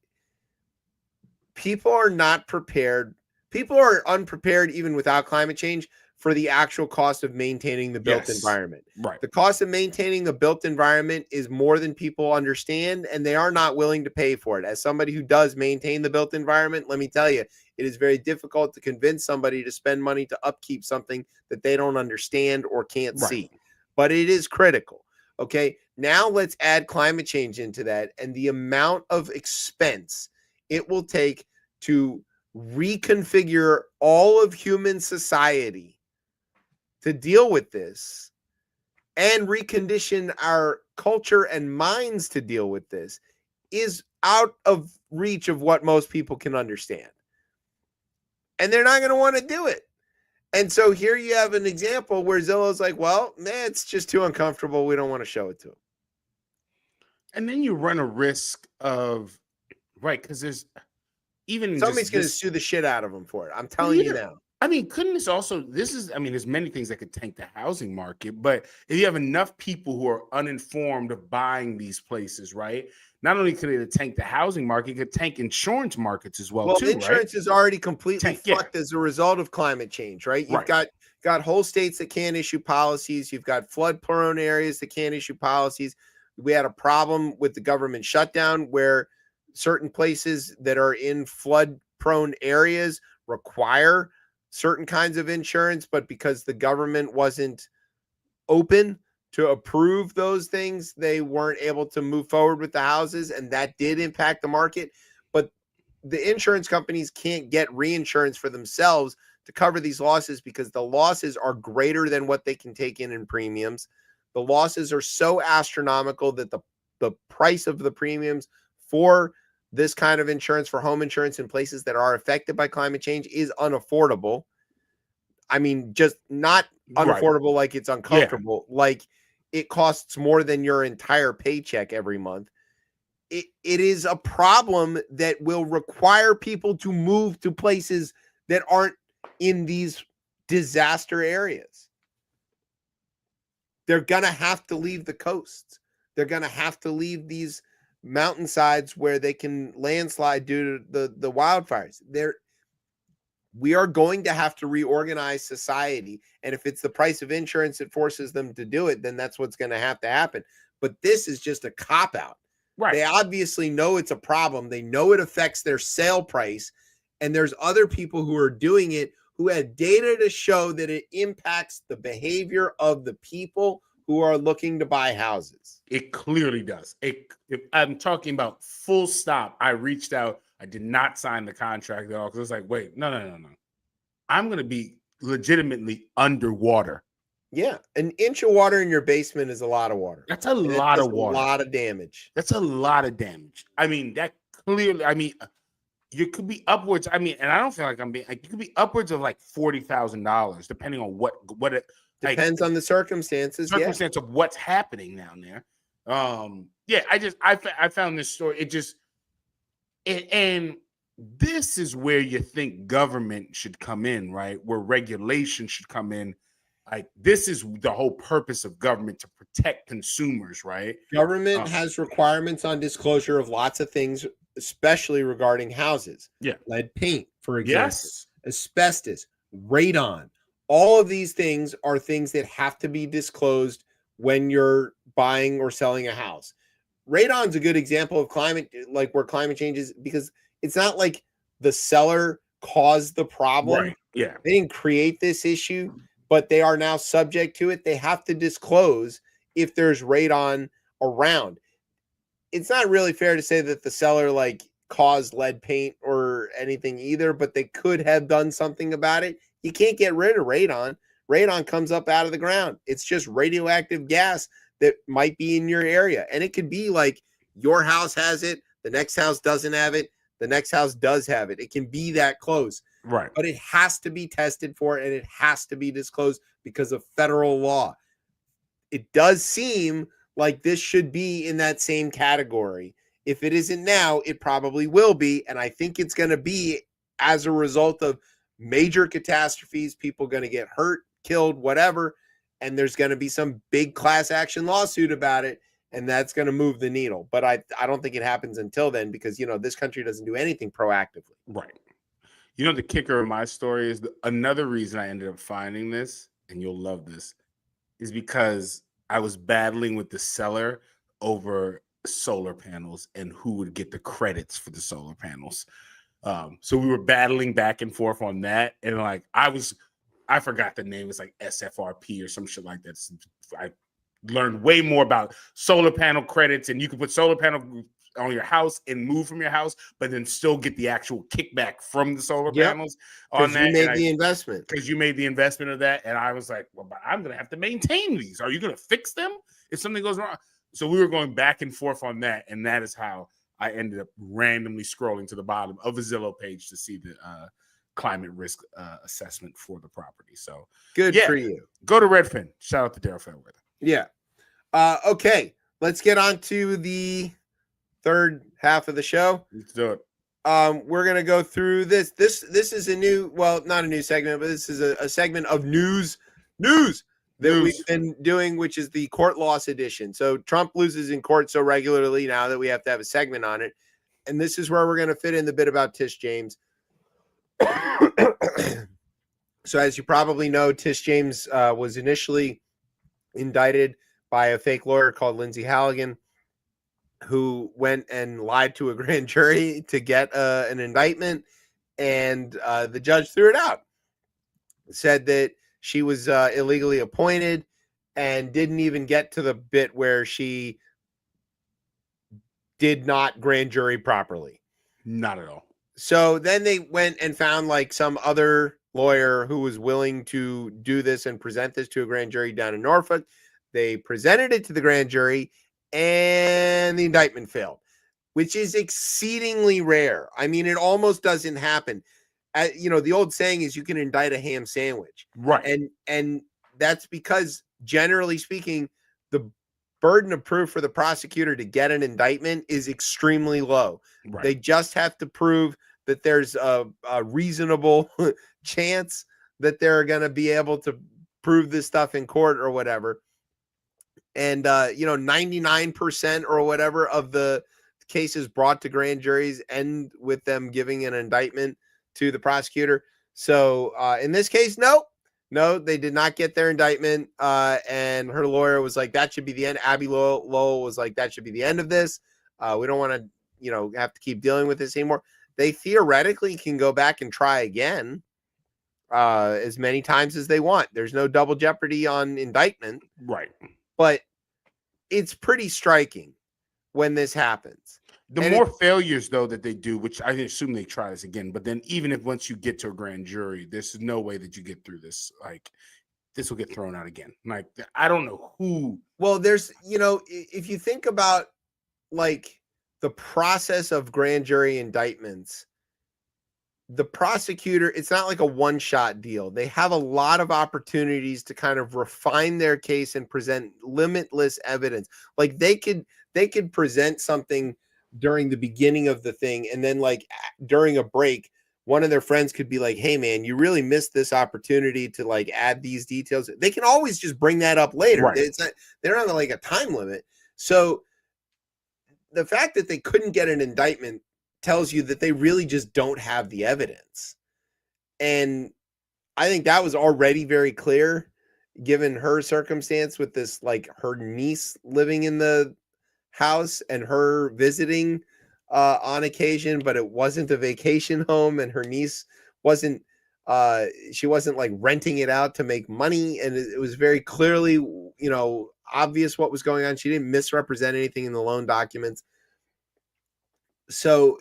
people are not prepared. People are unprepared even without climate change for the actual cost of maintaining the built environment. Right. The cost of maintaining the built environment is more than people understand, and they are not willing to pay for it. As somebody who does maintain the built environment, let me tell you, it is very difficult to convince somebody to spend money to upkeep something that they don't understand or can't see. But it is critical. Okay. Now let's add climate change into that, and the amount of expense it will take to reconfigure all of human society to deal with this and recondition our culture and minds to deal with this is out of reach of what most people can understand. And they're not going to want to do it. And so here you have an example where Zillow's like, well, man, it's just too uncomfortable. We don't want to show it to them. And then you run a risk of, right, because there's even somebody's going to sue the shit out of them for it. I'm telling you now. I mean, couldn't this also, there's many things that could tank the housing market, but if you have enough people who are uninformed of buying these places, right? Not only could it tank the housing market, it could tank insurance markets as well, too, insurance is already completely fucked as a result of climate change, right? You've got whole states that can't issue policies. You've got flood-prone areas that can't issue policies. We had a problem with the government shutdown where certain places that are in flood-prone areas require certain kinds of insurance, but because the government wasn't open to approve those things, they weren't able to move forward with the houses, and that did impact the market. But the insurance companies can't get reinsurance for themselves to cover these losses because the losses are greater than what they can take in premiums. The losses are so astronomical that the price of the premiums for this kind of insurance, for home insurance in places that are affected by climate change, is unaffordable. I mean, just not unaffordable like it's uncomfortable. Like it costs more than your entire paycheck every month. It is a problem that will require people to move to places that aren't in these disaster areas. They're going to have to leave the coasts. They're going to have to leave these mountainsides where they can landslide due to the wildfires. We are going to have to reorganize society. And if it's the price of insurance that forces them to do it, then that's what's going to happen. But this is just a cop-out. Right. They obviously know it's a problem. They know it affects their sale price. And there's other people who are doing it who had data to show that it impacts the behavior of the people who are looking to buy houses. It clearly does. If I'm talking about full stop. I reached out. I did not sign the contract at all because I was like, wait, no. I'm going to be legitimately underwater. Yeah. An inch of water in your basement is a lot of water. That's a lot of water. A lot of damage. That's a lot of damage. I mean, that clearly, you could be upwards. And I don't feel like you could be upwards of like $40,000, depending on what it depends on the circumstances. Circumstance of what's happening down there. I found this story. And this is where you think government should come in, right? Where regulation should come in. Like this is the whole purpose of government, to protect consumers, right? Government has requirements on disclosure of lots of things, especially regarding houses. Yeah. Lead paint, for example. Yes. Asbestos, radon. All of these things are things that have to be disclosed when you're buying or selling a house. Radon's a good example of where climate change is, because it's not like the seller caused the problem. Right. Yeah. They didn't create this issue, but they are now subject to it. They have to disclose if there's radon around. It's not really fair to say that the seller caused lead paint or anything either, but they could have done something about it. You can't get rid of radon. Radon comes up out of the ground. It's just radioactive gas that might be in your area. And it could be like your house has it, the next house doesn't have it, the next house does have it. It can be that close. Right. But it has to be tested for, and it has to be disclosed because of federal law. It does seem like this should be in that same category. If it isn't now, it probably will be. And I think it's going to be as a result of major catastrophes, people going to get hurt, killed, whatever. And there's going to be some big class action lawsuit about it. And that's going to move the needle. But I don't think it happens until then because, this country doesn't do anything proactively. Right. The kicker of my story is another reason I ended up finding this, and you'll love this, is because I was battling with the seller over solar panels and who would get the credits for the solar panels. So we were battling back and forth on that. And I forgot the name. It's like SFRP or some shit like that. I learned way more about solar panel credits, and you can put solar panel your house and move from your house, but then still get the actual kickback from the solar panels on that. You made the investment. Because you made the investment of that. And I was like, well, but I'm going to have to maintain these. Are you going to fix them if something goes wrong? So we were going back and forth on that. And that is how I ended up randomly scrolling to the bottom of a Zillow page to see the climate risk assessment for the property. So good for you. Go to Redfin. Shout out to Daryl Fairweather. Yeah. Okay. Let's get on to the third half of the show. Let's do it. We're gonna go through this. This is a new, well, not a new segment, but this is a segment of news that we've been doing, which is the court loss edition. So Trump loses in court so regularly now that we have to have a segment on it, and this is where we're gonna fit in the bit about Tish James. So as you probably know, Tish James was initially indicted by a fake lawyer called Lindsay Halligan, who went and lied to a grand jury to get an indictment, and the judge threw it out. Said that she was illegally appointed and didn't even get to the bit where she did not grand jury properly. Not at all. So then they went and found like some other lawyer who was willing to do this and present this to a grand jury down in Norfolk. They presented it to the grand jury, and the indictment failed, which is exceedingly rare. I mean, it almost doesn't happen. The old saying is you can indict a ham sandwich. Right. And that's because, generally speaking, the burden of proof for the prosecutor to get an indictment is extremely low. Right. They just have to prove that there's a reasonable chance that they're going to be able to prove this stuff in court or whatever. And, 99% or whatever of the cases brought to grand juries end with them giving an indictment to the prosecutor. So in this case, no, they did not get their indictment. And her lawyer was like, that should be the end. Abby Lowell was like, that should be the end of this. We don't want to, have to keep dealing with this anymore. They theoretically can go back and try again as many times as they want. There's no double jeopardy on indictment. Right. But it's pretty striking when this happens. The more failures, though, that they do, which I assume they try this again, but then even if once you get to a grand jury, there's no way that you get through this. Like, this will get thrown out again. Like, I don't know who. Well, there's, if you think about, like, the process of grand jury indictments, the prosecutor, it's not like a one-shot deal. They have a lot of opportunities to kind of refine their case and present limitless evidence. Like they could present something during the beginning of the thing, and then like during a break, one of their friends could be like, hey man, you really missed this opportunity to like add these details. They can always just bring that up later. Right. They're not like a time limit. So the fact that they couldn't get an indictment tells you that they really just don't have the evidence. And I think that was already very clear given her circumstance with this, like her niece living in the house and her visiting on occasion, but it wasn't a vacation home, and her niece wasn't like renting it out to make money. And it was very clearly, obvious what was going on. She didn't misrepresent anything in the loan documents. So,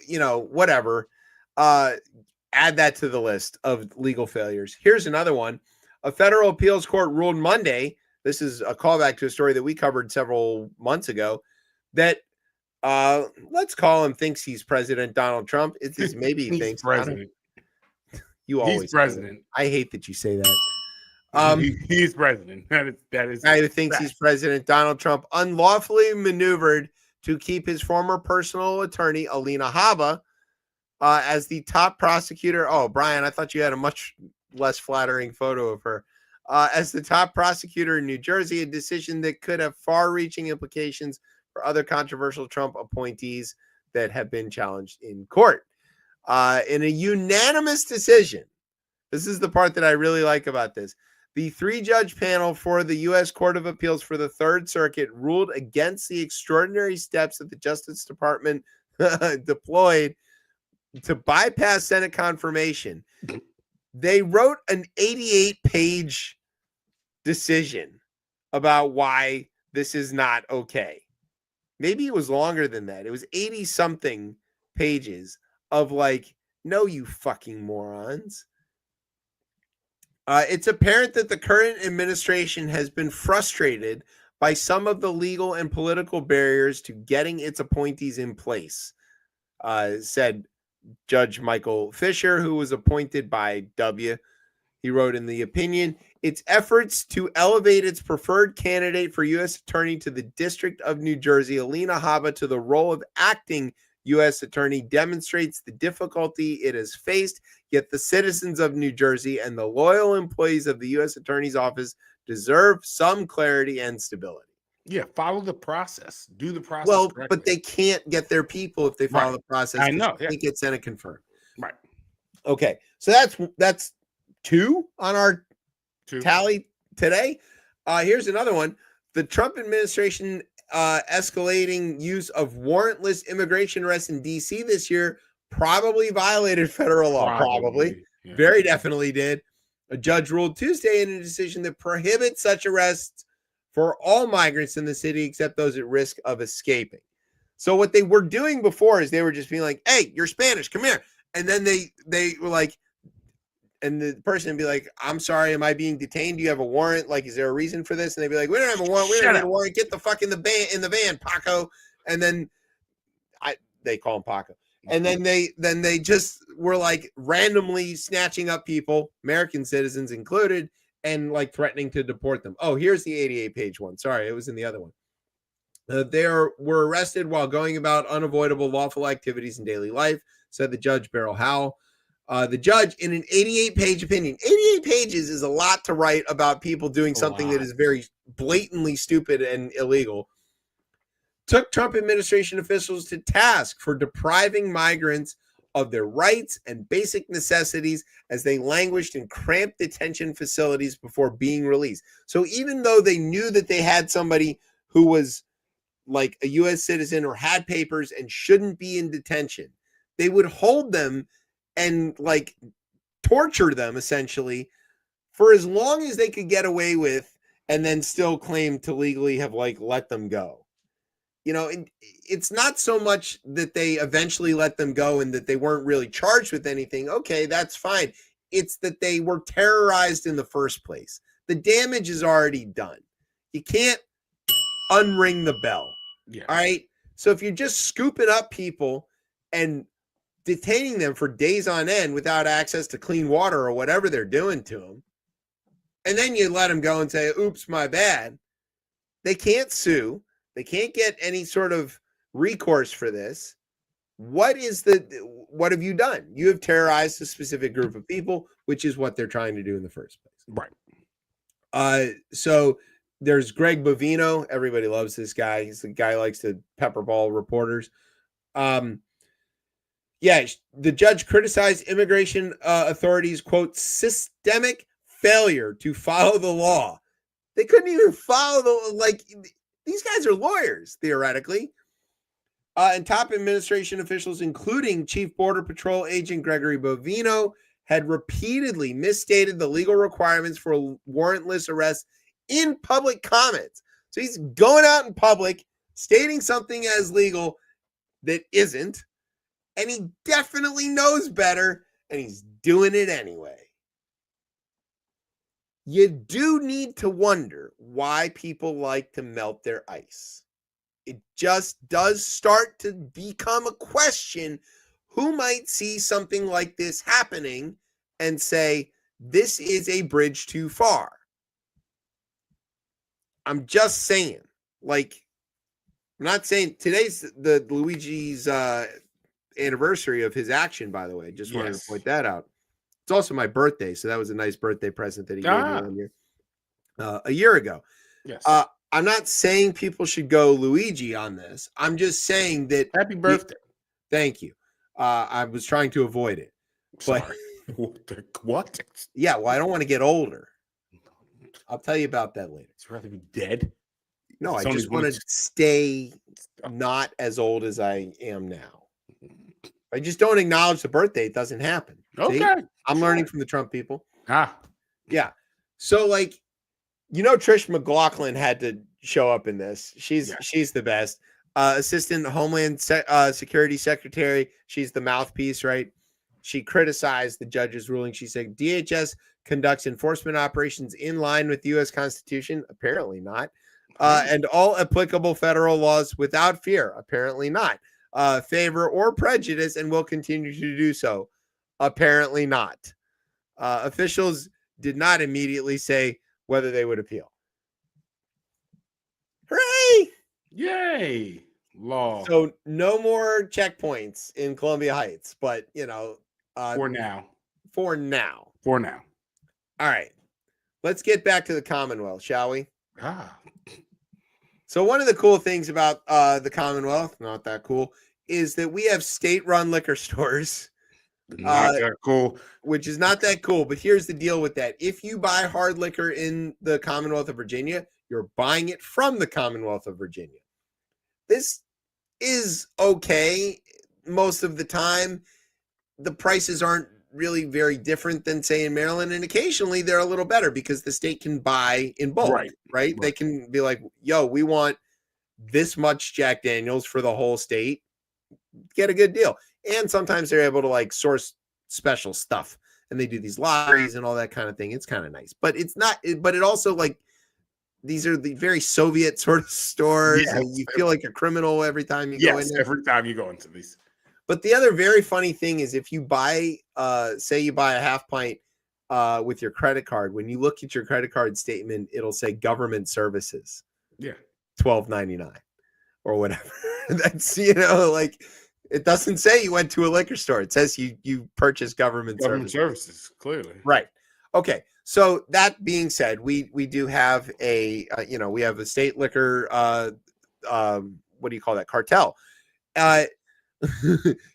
whatever, add that to the list of legal failures. Here's another one. A federal appeals court ruled Monday. This is a callback to a story that we covered several months ago that, let's call him thinks he's President Donald Trump. It's maybe he thinks president. You always he's president. I hate that you say that. He's president. That is guy who thinks he's President Donald Trump unlawfully maneuvered to keep his former personal attorney, Alina Habba, as the top prosecutor. Oh, Brian, I thought you had a much less flattering photo of her. As the top prosecutor in New Jersey, a decision that could have far-reaching implications for other controversial Trump appointees that have been challenged in court. In a unanimous decision, this is the part that I really like about this, the three-judge panel for the U.S. Court of Appeals for the Third Circuit ruled against the extraordinary steps that the Justice Department deployed to bypass Senate confirmation. They wrote an 88-page decision about why this is not okay. maybe it was longer than that. It was 80 something pages of like, no, you fucking morons. It's apparent that the current administration has been frustrated by some of the legal and political barriers to getting its appointees in place, said Judge Michael Fisher, who was appointed by W. He wrote in the opinion, its efforts to elevate its preferred candidate for U.S. Attorney to the District of New Jersey, Alina Habba, to the role of acting U.S. Attorney demonstrates the difficulty it has faced, yet the citizens of New Jersey and the loyal employees of the U.S. Attorney's Office deserve some clarity and stability. Yeah, follow the process. Do the process correctly. But they can't get their people if they follow the process. I know. They get Senate confirmed. Right. Okay, so that's 2 on our tally today. Here's another one. The Trump administration escalating use of warrantless immigration arrests in D.C. this year probably violated federal law. Probably. Yeah. Very definitely did. A judge ruled Tuesday in a decision that prohibits such arrests for all migrants in the city except those at risk of escaping. So what they were doing before is they were just being like, hey, you're Spanish, come here. And then they were like, and the person would be like, I'm sorry, am I being detained? Do you have a warrant? Like, is there a reason for this? And they'd be like, we don't have a warrant. We don't have a warrant. Get the fuck in the van, Paco. And then they call him Paco. And then they just were like randomly snatching up people, American citizens included, and like threatening to deport them. Oh, here's the 88-page one. Sorry, it was in the other one. They were arrested while going about unavoidable lawful activities in daily life, said the judge, Beryl Howell. The judge, in an 88-page opinion, 88 pages is a lot to write about people doing something that is very blatantly stupid and illegal, took Trump administration officials to task for depriving migrants of their rights and basic necessities as they languished in cramped detention facilities before being released. So even though they knew that they had somebody who was like a U.S. citizen or had papers and shouldn't be in detention, they would hold them and like torture them essentially for as long as they could get away with, and then still claim to legally have like let them go. You know, it's not so much that they eventually let them go and that they weren't really charged with anything. Okay, that's fine. It's that they were terrorized in the first place. The damage is already done. You can't unring the bell. Yeah. All right. So if you're just scooping up people and detaining them for days on end without access to clean water or whatever they're doing to them, and then you let them go and say, oops, my bad, they can't sue. They can't get any sort of recourse for this. What have you done? You have terrorized a specific group of people, which is what they're trying to do in the first place. Right. So there's Greg Bovino. Everybody loves this guy. He's the guy who likes to pepperball reporters. Yeah, the judge criticized immigration authorities, quote, systemic failure to follow the law. They couldn't even follow these guys are lawyers, theoretically. And top administration officials, including Chief Border Patrol Agent Gregory Bovino, had repeatedly misstated the legal requirements for warrantless arrests in public comments. So he's going out in public, stating something as legal that isn't. And he definitely knows better, and he's doing it anyway. You do need to wonder why people like to melt their ice. It just does start to become a question. Who might see something like this happening and say, this is a bridge too far? I'm just saying, like, I'm not saying today's the Luigi's anniversary of his action, by the way. Just wanted to point that out. It's also my birthday, so that was a nice birthday present that he gave me a year ago. Yes. I'm not saying people should go Luigi on this. I'm just saying that happy birthday. Thank you. I was trying to avoid it. Sorry. What? Yeah, well, I don't want to get older. I'll tell you about that later. It's rather be dead. No, I just want to stay not as old as I am now. I just don't acknowledge the birthday. It doesn't happen. Okay. See? I'm learning from the Trump people. Yeah. So, like, Trish McLaughlin had to show up in this. She's the best. Assistant Homeland Security Secretary. She's the mouthpiece, right? She criticized the judge's ruling. She said DHS conducts enforcement operations in line with the U.S. Constitution. Apparently not. And all applicable federal laws without fear. Apparently not. Favor or prejudice, and will continue to do so. Apparently not. Officials did not immediately say whether they would appeal. Hooray! Yay! Law. So no more checkpoints in Columbia Heights, but for now. All right. Let's get back to the Commonwealth, shall we? So one of the cool things about the Commonwealth, not that cool, is that we have state-run liquor stores. Not that cool. Which is not that cool, but here's the deal with that. If you buy hard liquor in the Commonwealth of Virginia, you're buying it from the Commonwealth of Virginia. This is okay most of the time. The prices aren't really very different than, say, in Maryland, and occasionally they're a little better because the state can buy in bulk, right? They can be like, yo, we want this much Jack Daniels for the whole state. Get a good deal. And sometimes they're able to like source special stuff, and they do these lotteries and all that kind of thing. It's kind of nice, but it's not, but it also like, these are the very Soviet sort of stores. Yes. And you feel like a criminal every time you go in there. Every time you go into these. But the other very funny thing is if you buy, say you buy a half pint with your credit card, when you look at your credit card statement, it'll say government services. Yeah. $12.99 or whatever. That's, like it doesn't say you went to a liquor store. It says you purchased government services, clearly. Right. Okay. So that being said, we do have a we have a state liquor what do you call that, cartel.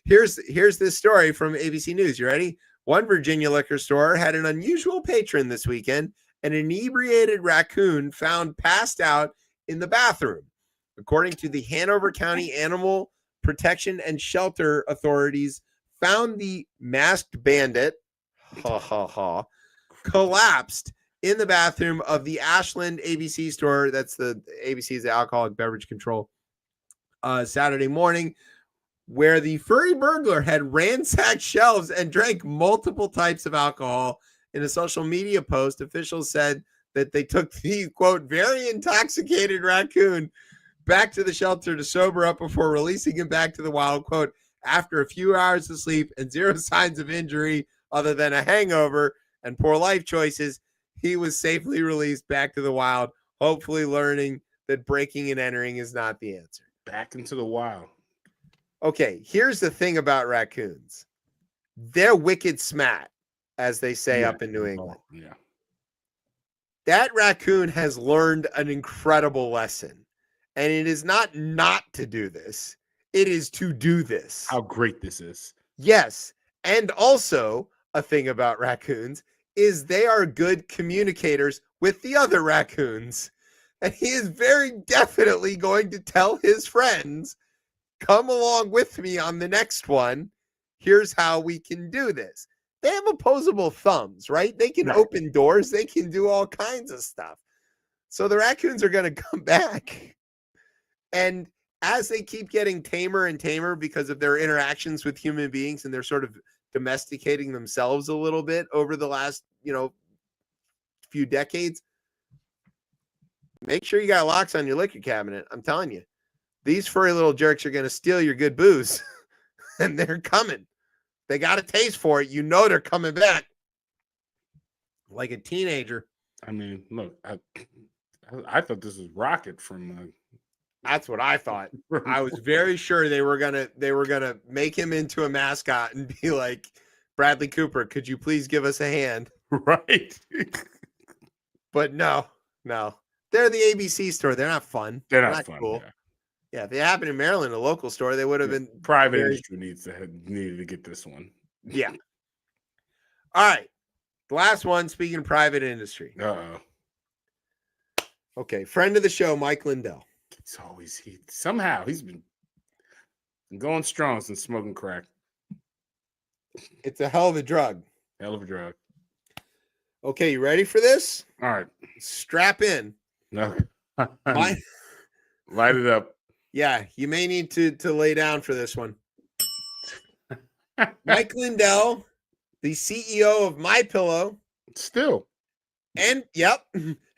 Here's this story from ABC News. You ready? One Virginia liquor store had an unusual patron this weekend. An inebriated raccoon found passed out in the bathroom. According to the Hanover County Animal Protection and Shelter Authorities, found the masked bandit collapsed in the bathroom of the Ashland ABC store. That's the ABC's the Alcoholic Beverage Control. Saturday morning, where the furry burglar had ransacked shelves and drank multiple types of alcohol. In a social media post, officials said that they took the, quote, very intoxicated raccoon back to the shelter to sober up before releasing him back to the wild, quote, after a few hours of sleep and zero signs of injury other than a hangover and poor life choices, he was safely released back to the wild, hopefully learning that breaking and entering is not the answer. Back into the wild. Okay, here's the thing about raccoons. They're wicked smart, as they say up in New England. Yeah. That raccoon has learned an incredible lesson. And it is not to do this. It is to do this. How great this is. Yes. And also, a thing about raccoons is they are good communicators with the other raccoons. And he is very definitely going to tell his friends, come along with me on the next one. Here's how we can do this. They have opposable thumbs, right? They can open doors. They can do all kinds of stuff. So the raccoons are going to come back. And as they keep getting tamer and tamer because of their interactions with human beings, and they're sort of domesticating themselves a little bit over the last, few decades, make sure you got locks on your liquor cabinet. I'm telling you, these furry little jerks are going to steal your good booze, and they're coming. They got a taste for it. They're coming back like a teenager. I mean, look, I thought this was Rocket from. That's what I thought. I was very sure they were gonna make him into a mascot and be like, Bradley Cooper, could you please give us a hand? Right. But no. They're the ABC store. They're not fun. They're not fun, cool. Yeah, if they happened in Maryland, a local store, they would have been private industry needed to get this one. Yeah. All right. The last one, speaking of private industry. Uh-oh. Okay, friend of the show, Mike Lindell. He's been going strong since smoking crack. It's a hell of a drug. Hell of a drug. Okay, you ready for this? All right. Strap in. No. Light it up. Yeah, you may need to lay down for this one. Mike Lindell, the CEO of MyPillow, still, and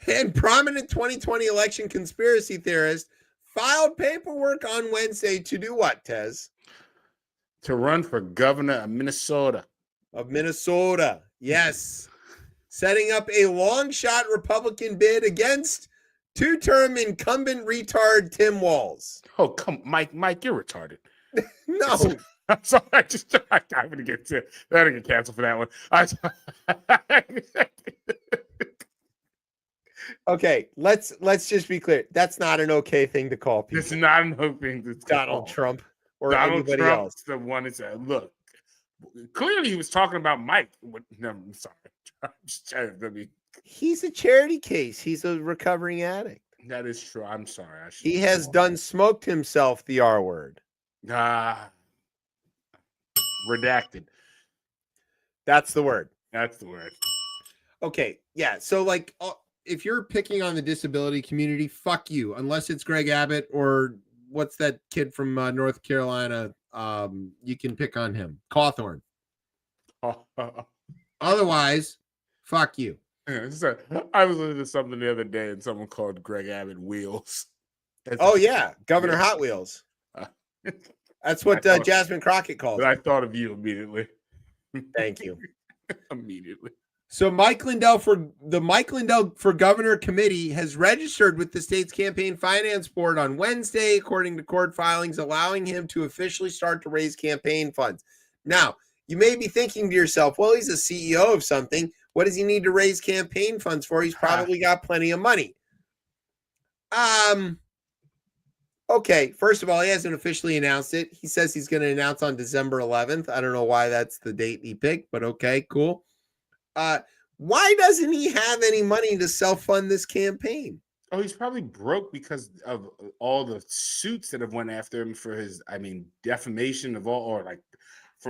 and prominent 2020 election conspiracy theorist, filed paperwork on Wednesday to do what, Tez? To run for governor of Minnesota. Yes. Setting up a long shot Republican bid against two-term incumbent retard Tim Walz. Oh, come, Mike, you're retarded. No. I'm sorry. I'm going to get canceled for that one. Okay, let's just be clear. That's not an okay thing to call people. It's not an okay thing to call Donald Trump or Donald anybody Trump's else. the one that said, look, clearly he was talking about Mike. No, I'm sorry. I'm just trying to He's a charity case. He's a recovering addict. That is true. I'm sorry. He has smoked himself the R word. Redacted. That's the word. That's the word. Okay. Yeah. So, like, if you're picking on the disability community, fuck you. Unless it's Greg Abbott or what's that kid from North Carolina? You can pick on him. Cawthorn. Otherwise, fuck you. I was listening to something the other day and someone called Greg Abbott Wheels. Governor Hot Wheels. That's what Jasmine Crockett calls. I thought of you immediately. Thank you. Immediately. So Mike Lindell for Governor Committee has registered with the state's campaign finance board on Wednesday, according to court filings, allowing him to officially start to raise campaign funds. Now, you may be thinking to yourself, well, he's a CEO of something. What does he need to raise campaign funds for? He's probably got plenty of money. Okay, first of all, he hasn't officially announced it. He says he's going to announce on December 11th. I don't know why that's the date he picked, but okay, cool. Why doesn't he have any money to self-fund this campaign? Oh, he's probably broke because of all the suits that have went after him for his, defamation of all, or like,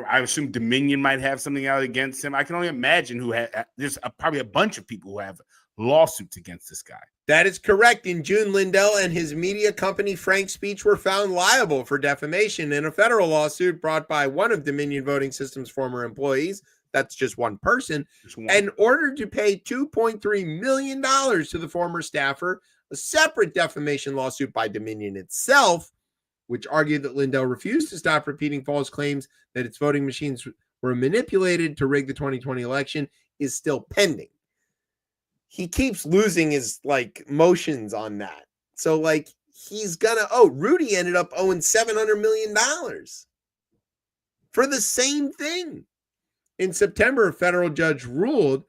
I assume Dominion might have something out against him. I can only imagine there's probably a bunch of people who have lawsuits against this guy. That is correct. In June, Lindell and his media company, Frank Speech, were found liable for defamation in a federal lawsuit brought by one of Dominion Voting Systems' former employees. That's just one person. And ordered to pay $2.3 million to the former staffer, a separate defamation lawsuit by Dominion itself, which argued that Lindell refused to stop repeating false claims that its voting machines were manipulated to rig the 2020 election, is still pending. He keeps losing his motions on that. So he's gonna, Rudy ended up owing $700 million for the same thing. In September, a federal judge ruled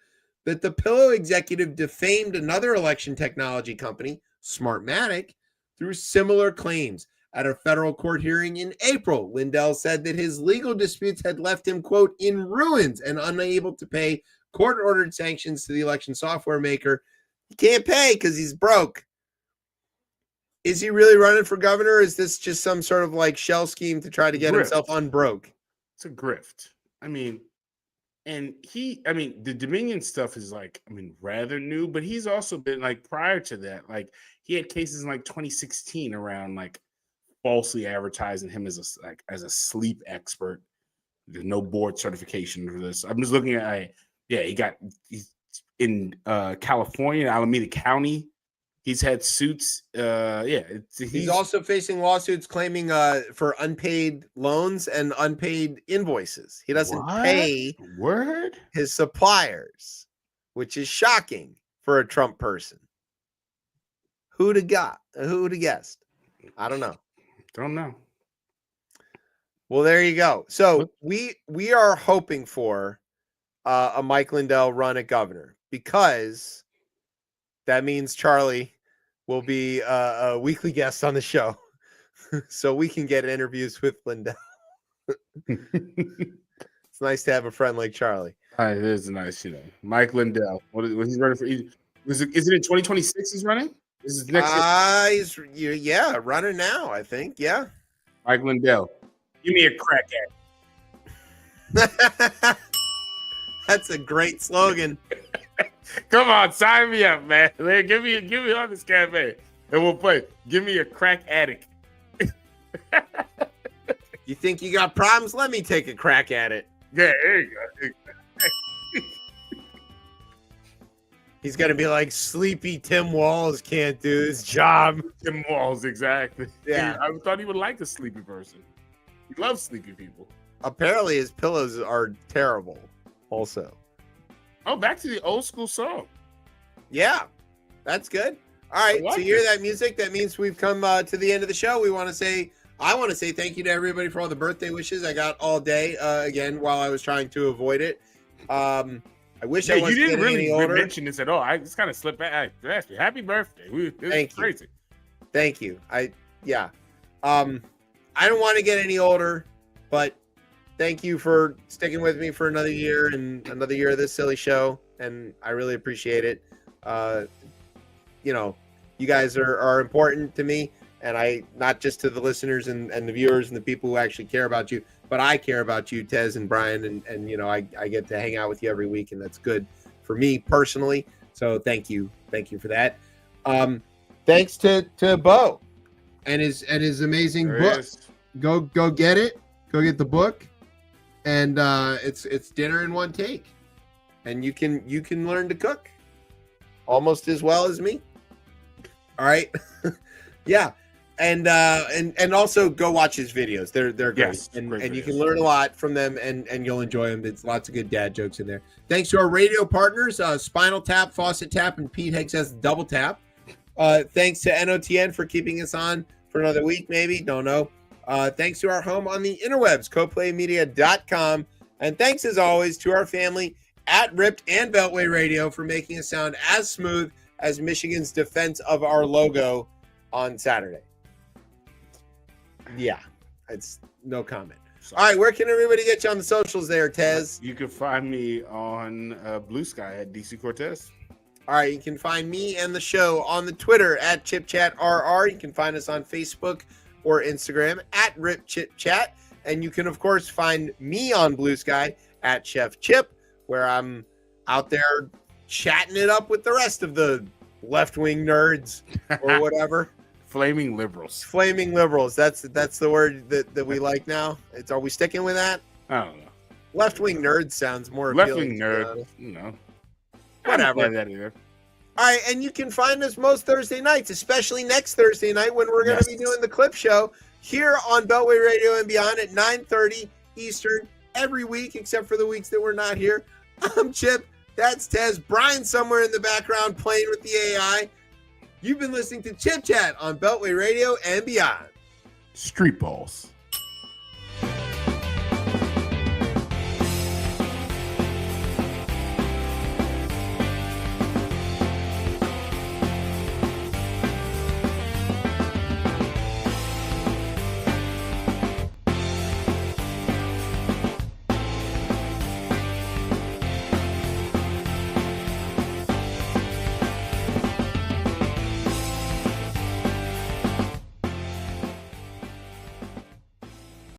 that the Pillow executive defamed another election technology company, Smartmatic, through similar claims. At a federal court hearing in April, Lindell said that his legal disputes had left him, quote, in ruins and unable to pay court-ordered sanctions to the election software maker. He can't pay because he's broke. Is he really running for governor? Or is this just some sort of shell scheme to try to get himself unbroke? It's a grift. And the Dominion stuff is rather new, but he's also been prior to that, he had cases in 2016 around falsely advertising him as a sleep expert. There's no board certification for this. I'm just looking at, he's in California, Alameda County. He's had suits. He's also facing lawsuits claiming for unpaid loans and unpaid invoices. He doesn't pay his suppliers, which is shocking for a Trump person. Who'd have guessed? I don't know. Don't know. Well, there you go. So we are hoping for a Mike Lindell run at governor, because that means Charlie will be a weekly guest on the show, so we can get interviews with Lindell. It's nice to have a friend like Charlie. It is nice, Mike Lindell. What he's running for? Is it in 2026? He's running. This is next year. Running now. I think. Yeah. Mike Lindell, give me a crack at. That's a great slogan. Come on, sign me up, man. Give me on this campaign, and we'll play. Give me a crack addict. You think you got problems? Let me take a crack at it. Yeah, there you go. He's gonna be like, sleepy Tim Walz can't do his job. Tim Walz, exactly. Yeah. I thought he would like a sleepy person. He loves sleepy people. Apparently his pillows are terrible also. Oh, back to the old school song. Yeah, that's good. All right, like so you hear it. that music? That means we've come to the end of the show. I want to say thank you to everybody for all the birthday wishes I got all day. Again, while I was trying to avoid it. I wish I you wasn't didn't getting really any older. mention this at all. I just kind of slipped back. I asked you, happy birthday. Thank you. Crazy. Thank you. I don't want to get any older, but thank you for sticking with me for another year and another year of this silly show, and I really appreciate it. You guys are important to me, and I not just to the listeners and the viewers and the people who actually care about you, but I care about you, Tez and Brian, and I get to hang out with you every week, and that's good for me personally. So thank you for that. Thanks to Bo and his amazing book. Go get it. Go get the book, and it's dinner in one take, and you can learn to cook almost as well as me. All right, yeah. And also go watch his videos. They're great. Yes, and great you videos. can learn a lot from them and you'll enjoy them. There's lots of good dad jokes in there. Thanks to our radio partners, Spinal Tap, Faucet Tap, and Pete Higgs has Double Tap. Thanks to NOTN for keeping us on for another week, maybe. Don't know. Thanks to our home on the interwebs, coplaymedia.com. And thanks as always to our family at Ripped and Beltway Radio for making us sound as smooth as Michigan's defense of our logo on Saturday. Yeah, it's no comment. All right, where can everybody get you on the socials there, Tez? You can find me on Blue Sky at DC Cortez. All right, you can find me and the show on the Twitter at ChipChatRR. You can find us on Facebook or Instagram at RipChipChat. And you can, of course, find me on Blue Sky at Chef Chip, where I'm out there chatting it up with the rest of the left-wing nerds or whatever. Flaming liberals. Flaming liberals. That's the word that we like now. Are we sticking with that? I don't know. Left-wing nerd sounds more Left-wing appealing. nerd. Whatever. I don't like that either. All right, and you can find us most Thursday nights, especially next Thursday night when we're going to be doing the clip show here on Beltway Radio and Beyond at 9:30 Eastern every week, except for the weeks that we're not here. I'm Chip. That's Tez. Brian somewhere in the background playing with the AI. You've been listening to Chip Chat on Beltway Radio and Beyond. Street balls.